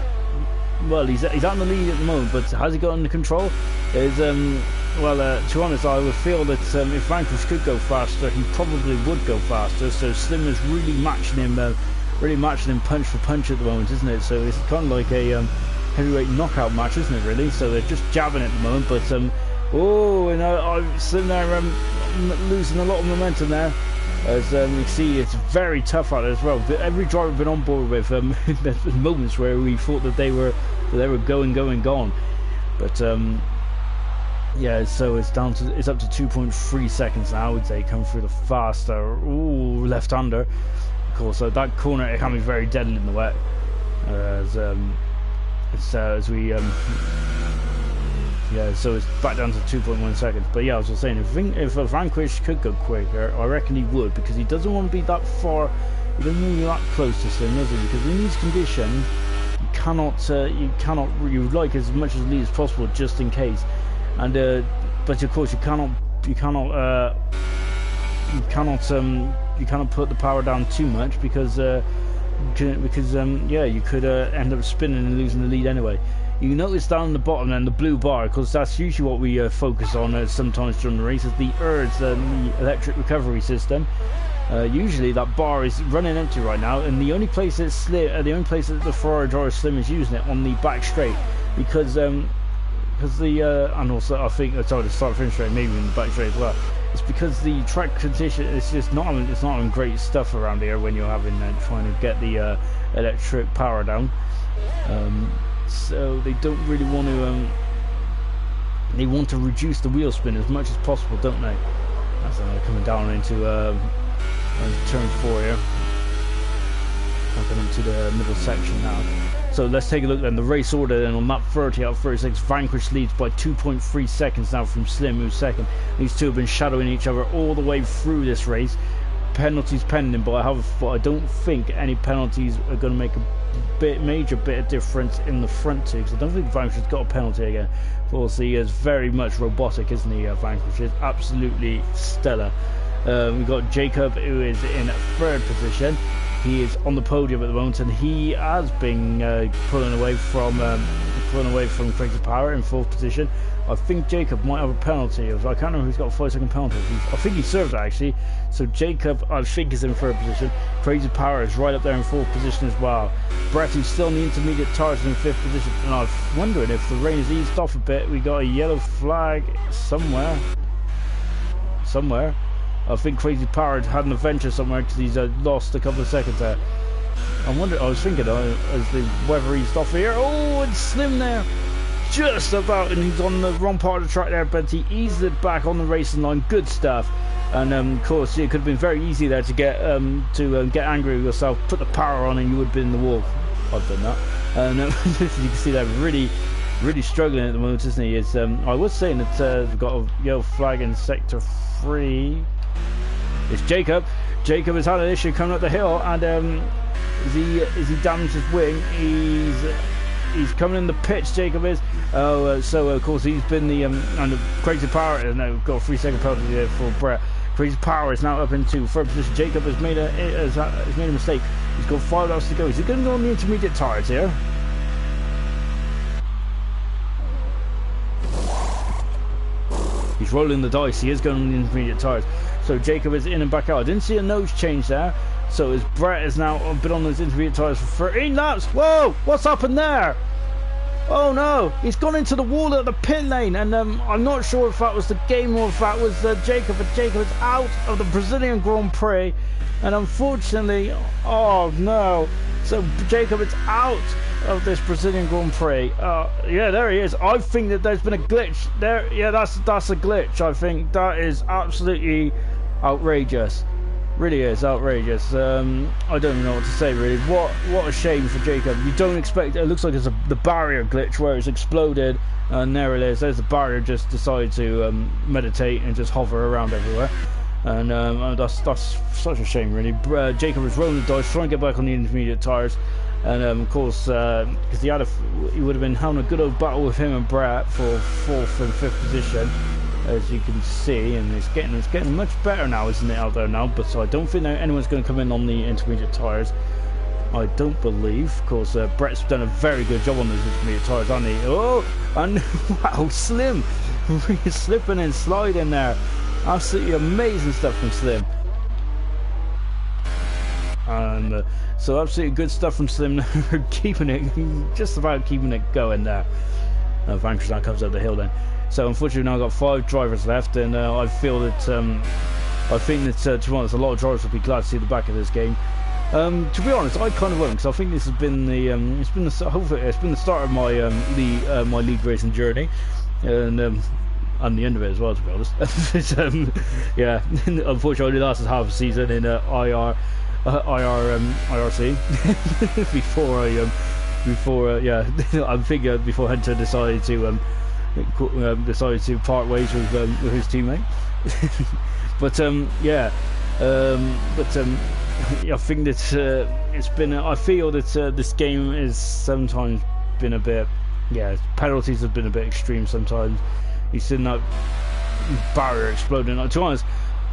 Well, he's out in the lead at the moment, but has he got under control? To be honest, I would feel that if Vanquish could go faster, he probably would go faster. So Slim is really matching him punch for punch at the moment, isn't it? So it's kind of like a heavyweight knockout match, isn't it, really? So they're just jabbing at the moment, but I'm Slim there losing a lot of momentum there. As you see, it's very tough out there as well. But every driver I've been on board with, there's been moments where we thought that they were gone. But yeah, so it's up to 2.3 seconds now. I would say come through the faster. Ooh, left-hander. Of course, so that corner it can be very deadly in the wet. Yeah, so it's back down to 2.1 seconds. But yeah, as I was saying, if a Vanquish could go quicker, I reckon he would, because he doesn't want to be that far. He doesn't want to be that close to Slim, does he? Because in these conditions, you would like as much as lead as possible just in case. And but of course you cannot put the power down too much because yeah, you could end up spinning and losing the lead anyway. You notice down the bottom then the blue bar, because that's usually what we focus on sometimes during the race, is the ERS, the electric recovery system. Usually that bar is running empty right now, and the only place that the Ferrari driver Slim is using it on the back straight, because and also I think the start finish straight, maybe in the back straight as well. It's because the track condition it's not having great stuff around here when you're having trying to get the electric power down. So they don't really want to. They want to reduce the wheel spin as much as possible, don't they? As coming down into turn 4 here, coming into the middle section now. So let's take a look then. The race order then on lap 30 out of 36. Vanquish leads by 2.3 seconds now from Slim, who's second. These two have been shadowing each other all the way through this race. Penalties pending, but I don't think any penalties are going to make a major bit of difference in the front two, because I don't think Vanquish has got a penalty again. But we'll see. He is very much robotic, isn't he? Vanquish is absolutely stellar. We've got Jacob, who is in third position. He is on the podium at the moment, and he has been pulling away from Crazy Power in fourth position. I think Jacob might have a penalty. I can't remember who's got a 5-second penalty. I think he served it actually. So Jacob, I think, is in third position. Crazy Power is right up there in fourth position as well. Brett, who's still in the intermediate tires, in fifth position. And I'm wondering if the rain has eased off a bit. We got a yellow flag somewhere. I think Crazy Power had an adventure somewhere because he's lost a couple of seconds there. I was thinking as the weather eased off here. Oh, it's Slim there. Just about, and he's on the wrong part of the track there, but he eased it back on the racing line. Good stuff. And of course, it could have been very easy there to get angry with yourself, put the power on, and you would have been in the wall. I've done that. And you can see that really struggling at the moment, isn't he? I was saying that we've got a yellow flag in sector 3. It's Jacob. Jacob has had an issue coming up the hill, and as he damaged his wing, he's coming in the pitch. Jacob is. So of course he's been the and the Crazy Power. And now we've got a 3-second penalty there for Brett. Crazy Power is now up into third position. Jacob has made a mistake. He's got 5 laps to go. Is he going to go on the intermediate tires here? He's rolling the dice. He is going on the intermediate tires. So Jacob is in and back out. I didn't see a nose change there. So as Brett has now been on those intermediate tires for 13 laps. Whoa! What's happened there? Oh no! He's gone into the wall at the pit lane, and I'm not sure if that was the game or if that was Jacob. But Jacob is out of the Brazilian Grand Prix, and unfortunately, oh no! So Jacob is out of this Brazilian Grand Prix. Yeah, there he is. I think that there's been a glitch there. Yeah, that's a glitch. I think that is absolutely outrageous. Really is outrageous. I don't even know what to say really. What a shame for Jacob. You don't expect it. Looks like it's the barrier glitch where it's exploded, and there it is. There's the barrier just decided to meditate and just hover around everywhere. And that's such a shame really. Jacob was rolling the dice, trying to get back on the intermediate tires, and of course because he would have been having a good old battle with him and Brett for fourth and fifth position, as you can see, and it's getting much better now, isn't it, out there now? But I don't think anyone's going to come in on the intermediate tires. I don't believe. Of course, Brett's done a very good job on those intermediate tires, hasn't he? Oh, and wow, Slim, slipping and sliding there. Absolutely amazing stuff from Slim. And so absolutely good stuff from Slim. just about keeping it going there. Vanquish now comes up the hill then. So unfortunately now I've got 5 drivers left, and I feel that to be honest, a lot of drivers will be glad to see the back of this game. To be honest, I kind of won't, because I think this has been the start of my my league racing journey, and the end of it as well, to be honest. Yeah, unfortunately, I only lasted half a season in IRC I'm thinking before Hunter decided to part ways with his teammate. But I think that it's been. I feel that this game is sometimes been a bit. Yeah, penalties have been a bit extreme sometimes. You've seen that barrier exploding. To be honest,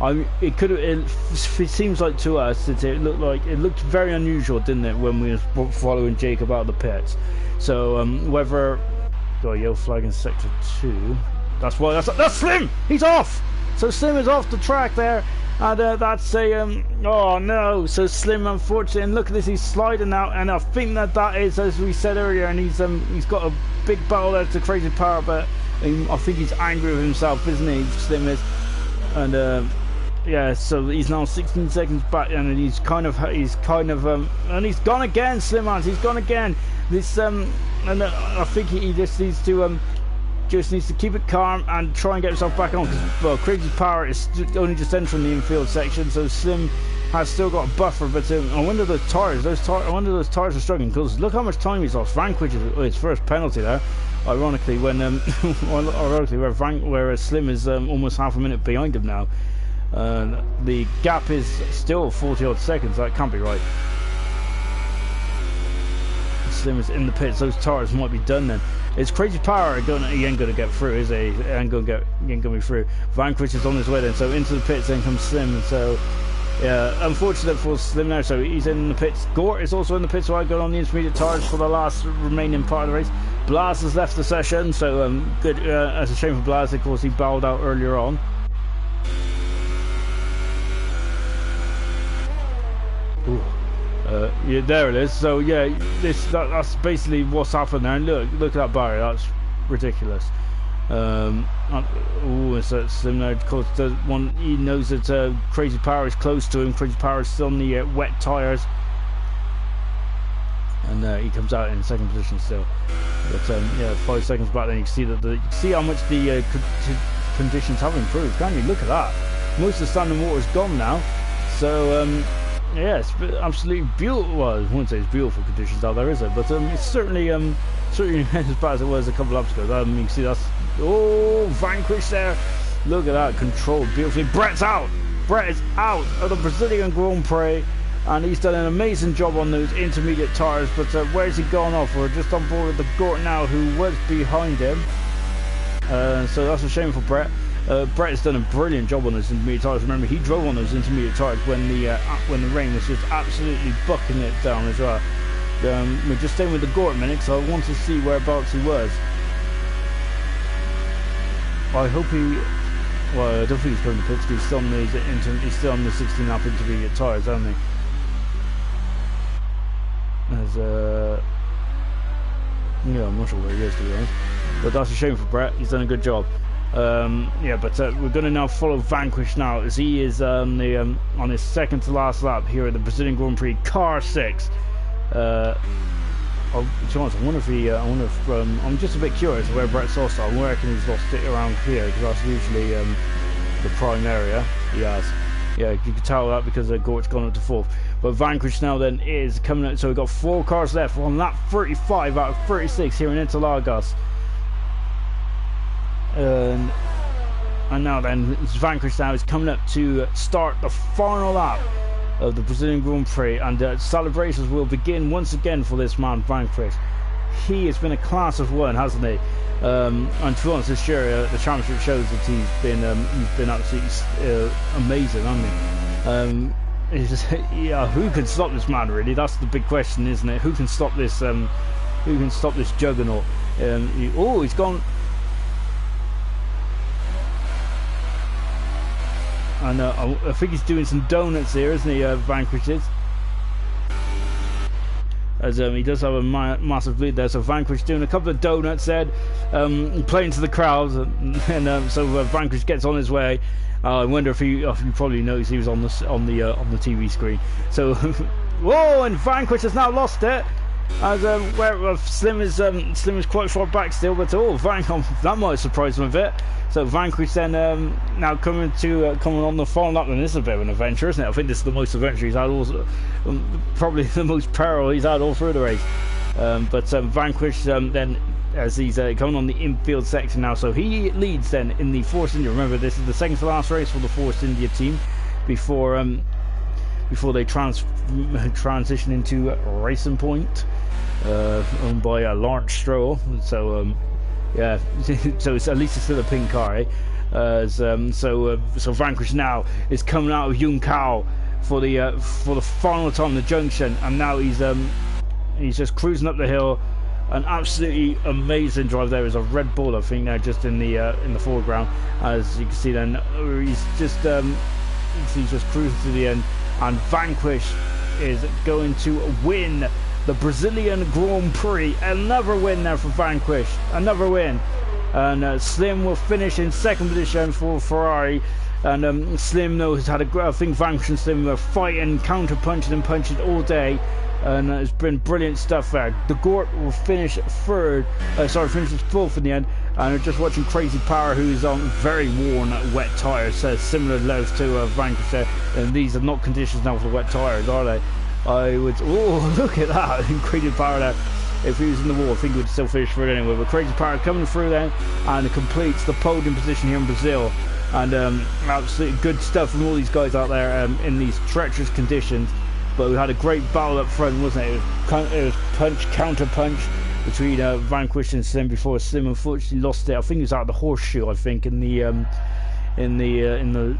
it seems like to us that it looked very unusual, didn't it, when we were following Jacob out of the pits? So whether got a yellow flag in sector 2. That's Slim. He's off. So Slim is off the track there, and that's a oh no. So Slim, unfortunately, and look at this, he's sliding out, and I think that is, as we said earlier, and he's got a big battle there to Crazy Power, but I think he's angry with himself, isn't he? Slim is, and yeah. So he's now 16 seconds back, and he's kind of and he's gone again. Slim has, he's gone again. This and I think he just needs to just needs to keep it calm and try and get himself back on, because well, Crazy Power is only just entering the infield section, so Slim has still got a buffer. But I wonder those tires are struggling, because look how much time he's lost. Vanquish is his first penalty there, ironically, when where Slim is almost half a minute behind him now. The gap is still 40 odd seconds. That can't be right. Slim is in the pits. Those tires might be done then. Is Crazy Power he ain't gonna get through, is he? He ain't gonna be through. Vanquish is on his way then, so into the pits then comes Slim, and so yeah, unfortunate for Slim now, so he's in the pits. Gort is also in the pits, so I go on the intermediate tires for the last remaining part of the race. Blaz has left the session, so good. That's a shame for Blaz, of course he bowed out earlier on. Ooh. Yeah, there it is. So yeah, that's basically what's happened there. And look at that barrier. That's ridiculous. It's Slim there. Of course, he knows that Crazy Power is close to him. Crazy Power is still on the wet tires, and he comes out in second position still. But yeah, 5 seconds back. Then you can see that you can see how much the conditions have improved. Can't you? Look at that. Most of the standing water is gone now. So. Yeah, it's absolutely beautiful. Well, I wouldn't say it's beautiful conditions out there, is it? But it's certainly as bad as it was a couple of laps ago. You can see that's Vanquish there. Look at that, controlled beautifully. Brett's out. Brett is out of the Brazilian Grand Prix, and he's done an amazing job on those intermediate tires. But where's he gone off? We're just on board with the Gort now, who was behind him. So that's a shame for Brett. Brett has done a brilliant job on those intermediate tires. Remember, he drove on those intermediate tires when the rain was just absolutely bucking it down as well. We're just staying with the Gort a minute, because I want to see whereabouts he was. I hope he. Well, I don't think he's going to pits. He's still on the 16-lap intermediate tires, hasn't he? Yeah, I'm not sure where he is, to be honest. But that's a shame for Brett. He's done a good job. Yeah, but we're going to now follow Vanquish now, as he is on his second to last lap here at the Brazilian Grand Prix Car 6. To be honest, I wonder if I'm just a bit curious where Brett's lost. I reckon he's lost it around here, because that's usually the prime area. He has. Yeah, you can tell that because Gort's gone up to 4th. But Vanquish now then is coming out. So we've got 4 cars left on lap 35 out of 36 here in Interlagos. And now then, Vanquish now is coming up to start the final lap of the Brazilian Grand Prix, and celebrations will begin once again for this man Vanquish. He has been a class of one, hasn't he? And to be honest, this year the championship shows that he's been absolutely amazing, hasn't he? Yeah, who can stop this man? Really, that's the big question, isn't it? Who can stop this? Who can stop this juggernaut? He's gone. And I think he's doing some donuts here, isn't he, Vanquish is? As he does have a massive lead there, so Vanquish doing a couple of donuts there, playing to the crowd, and so Vanquish gets on his way. I wonder if you probably noticed he was on the TV screen. So, whoa! And Vanquish has now lost it. As Slim is quite far back still, but that might surprise him a bit. So Vanquish then now coming on the final lap, and this is a bit of an adventure, isn't it? I think this is the most adventure he's had, also probably the most peril he's had all through the race. But Vanquish then, as he's coming on the infield section now, so he leads then in the Force India. Remember, this is the second to last race for the Force India team before they transition into Racing Point, owned by Lawrence Stroll. So yeah, so at least it's still a pink car, eh? So Vanquish now is coming out of Yuncao for the final time in the junction, and now he's just cruising up the hill. An absolutely amazing drive there. Is a Red Bull, I think, now just in the foreground. As you can see, then he's just cruising to the end, and Vanquish is going to win the Brazilian Grand Prix. Another win there for Vanquish, another win. And Slim will finish in second position for Ferrari. And Slim knows how to. I think Vanquish and Slim were fighting, counter punching and punching all day, and it's been brilliant stuff there. The Gort will finish fourth in the end, And just watching Crazy Power, who's on very worn wet tyres, similar levels to Vanquish there. And these are not conditions now for wet tyres, are they? I would. Oh, look at that! Crazy Power there. If he was in the wall, I think he would still finish for it anyway. But Crazy Power coming through then, and completes the podium position here in Brazil. And absolutely good stuff from all these guys out there in these treacherous conditions. But we had a great battle up front, wasn't it? It was punch, counter punch between Vanquish and Slim before Slim unfortunately lost it. I think he was out of the horseshoe, I think, in the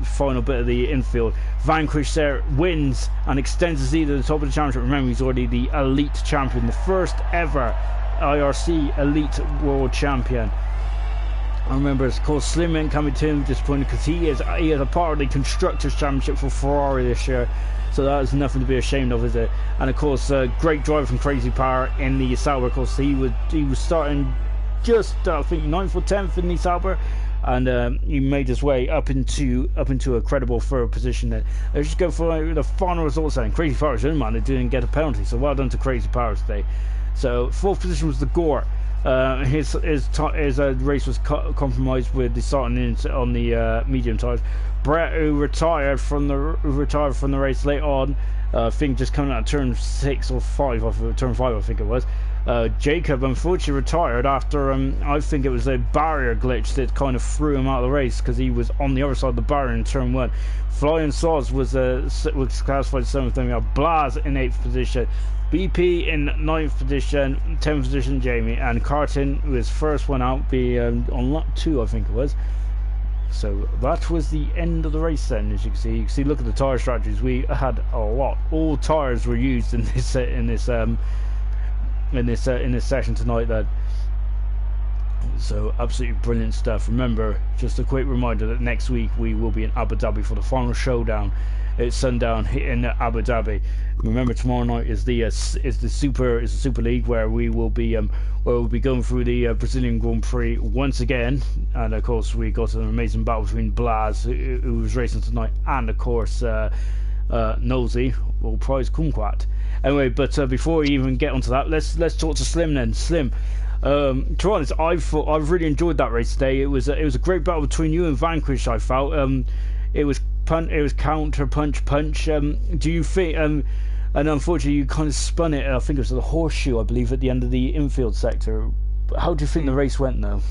final bit of the infield. Vanquish there wins and extends his lead to the top of the championship. Remember, he's already the elite champion, the first ever IRC Elite World Champion. I remember, of course, Slim coming to him disappointed because he is a part of the Constructors' Championship for Ferrari this year. So that is nothing to be ashamed of, is it? And of course, great drive from Crazy Power in the Sauber. Of course, he was starting just I think 9th or 10th in the Sauber, and he made his way up into a credible third position. Then let's just go for the final results. Then Crazy Power's in, man, they didn't get a penalty, so well done to Crazy Power today. So 4th position was the Gore. His race was compromised with the starting in on the medium tyres. Brett, who retired from the race late on, I think just coming out of turn 6 or 5 off of turn 5, I think it was. Jacob unfortunately retired after I think it was a barrier glitch that kind of threw him out of the race because he was on the other side of the barrier in turn 1. Flying Sauce was classified 7th. Then we have Blaz in 8th position. BP in 9th position, 10th position Jamie, and Carton, who was first one out, on lap 2 I think it was. So that was the end of the race then. As you can see, look at the tyre strategies. We had a lot. All tyres were used in this session tonight then. So absolutely brilliant stuff. Remember, just a quick reminder that next week we will be in Abu Dhabi for the final showdown. It's sundown in Abu Dhabi. Remember, tomorrow night is the Super League, where we will be going through the Brazilian Grand Prix once again. And of course, we got an amazing battle between Blaz, who was racing tonight, and of course Nosy, or Prize Kumquat. Anyway, but before we even get onto that, let's talk to Slim then. Slim, to be honest, I've really enjoyed that race today. It was a great battle between you and Vanquish. I felt it was counter punch. Do you think and unfortunately you kind of spun it, I think it was the horseshoe, I believe, at the end of the infield sector. How do you think the race went though?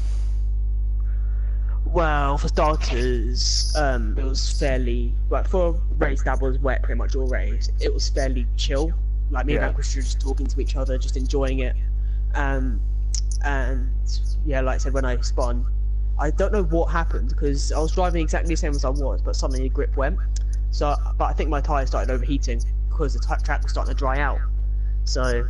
Well, for starters, it was fairly, for a race that was wet pretty much all race, it was fairly chill. Like, me and Vanquish were just talking to each other, just enjoying it. And yeah, like I said, when I spun, I don't know what happened, because I was driving exactly the same as I was, but suddenly the grip went. So, but I think my tyre started overheating because the track was starting to dry out. So,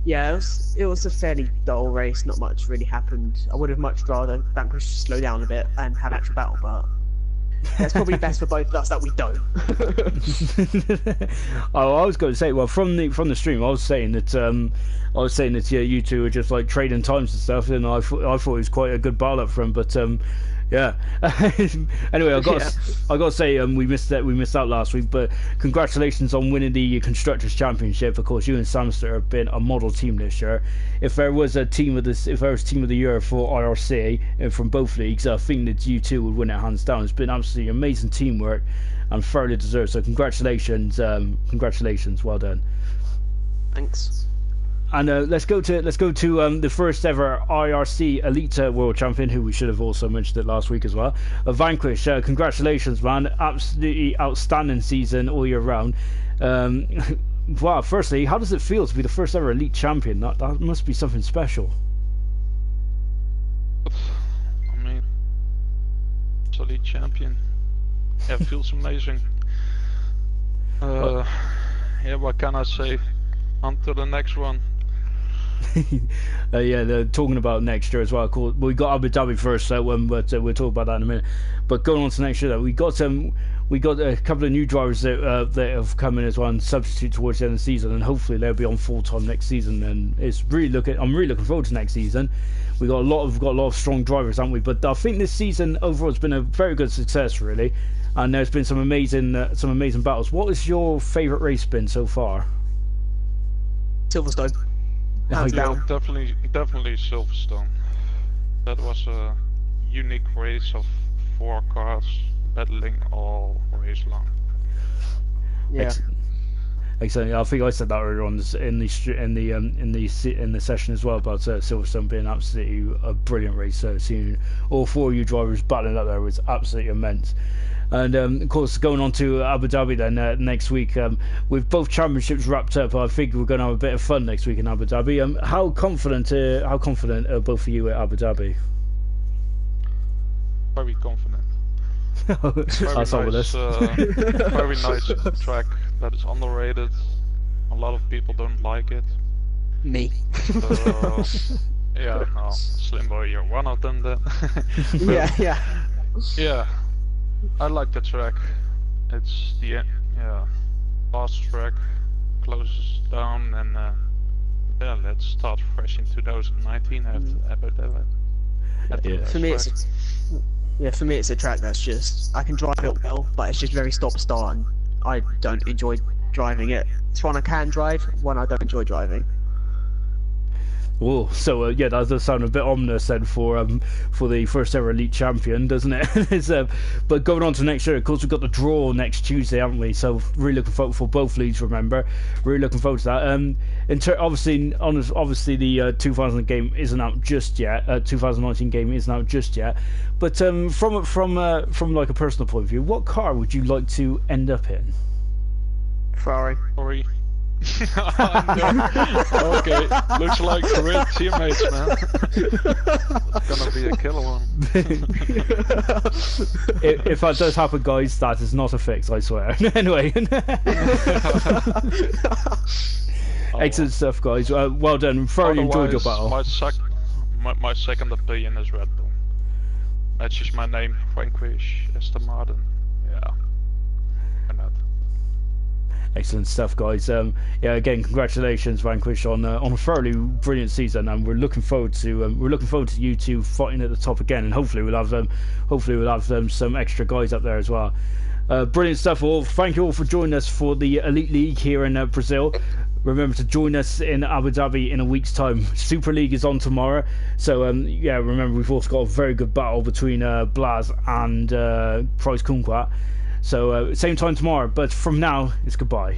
yeah, it was a fairly dull race. Not much really happened. I would have much rather Vanquish slow down a bit and have actual battle, but it's probably best for both of us that we don't. Oh, I was going to say, well, from the stream, I was saying that yeah, you two were just like trading times and stuff, and I thought it was quite a good battle up front, but yeah. Anyway, I got to say, we missed out last week, but congratulations on winning the Constructors' Championship. Of course, you and Samster have been a model team this year. If there was team of the year for IRC from both leagues, I think that you two would win it hands down. It's been absolutely amazing teamwork and thoroughly deserved. So congratulations, well done. Thanks. And let's go to the first ever IRC Elite World Champion, who we should have also mentioned it last week as well. Vanquish, congratulations, man! Absolutely outstanding season all year round. Wow, firstly, how does it feel to be the first ever Elite Champion? That must be something special. I mean, it's Elite Champion. Yeah, it feels amazing. Yeah, what can I say? On to the next one. Yeah, they're talking about next year as well. Cool. We got Abu Dhabi first, but we'll talk about that in a minute. But going on to next year, we got a couple of new drivers that have come in as well and substitute towards the end of the season, and hopefully they'll be on full time next season. And I'm really looking forward to next season. We've got a lot of strong drivers, haven't we? But I think this season overall has been a very good success, really. And there's been some amazing battles. What has your favourite race been so far? Silverstone. Hands down. Definitely Silverstone. That was a unique race of 4 cars battling all race long. Yeah. Excellent. I think I said that earlier on in the session as well about Silverstone being absolutely a brilliant race. Seeing all 4 of you drivers battling up there was absolutely immense. And of course, going on to Abu Dhabi then next week, with both championships wrapped up, I think we're going to have a bit of fun next week in Abu Dhabi. How confident are both of you at Abu Dhabi? Very confident. I'll start with this. Very nice track that is underrated. A lot of people don't like it. Me. Yeah, no, Slim Boy, you're one of them then. Yeah. I like the track. It's the last track, closes down, and yeah, let's start fresh in 2019 at Abu Dhabi. For me, it's a track that's just I can drive it well, but it's just very stop-start, and I don't enjoy driving it. It's one I can drive, one I don't enjoy driving. Oh, so yeah, that does sound a bit ominous then for the first ever Elite Champion, doesn't it? It's, but going on to next year, of course, we've got the draw next Tuesday, haven't we? So really looking forward for both leagues. Remember, really looking forward to that. Obviously, the 2000 game isn't out just yet. 2019 game isn't out just yet. But from like a personal point of view, what car would you like to end up in? Ferrari. Okay, looks like real teammates, man. It's gonna be a killer one. If that does happen, guys, that is not a fix, I swear. Anyway. Excellent stuff, guys. Well done. Thoroughly enjoyed your battle. My second opinion is Red Bull. That's just my name, Vanquish, Aston Martin. Yeah. Why not? Excellent stuff, guys. Yeah, again, congratulations, Vanquish, on a thoroughly brilliant season, and we're looking forward to you two fighting at the top again, and hopefully we'll have some extra guys up there as well. Brilliant stuff, all. Thank you all for joining us for the Elite League here in Brazil. Remember to join us in Abu Dhabi in a week's time. Super League is on tomorrow, so yeah. Remember, we've also got a very good battle between Blaz and Price Kunquat. So same time tomorrow, but from now it's goodbye.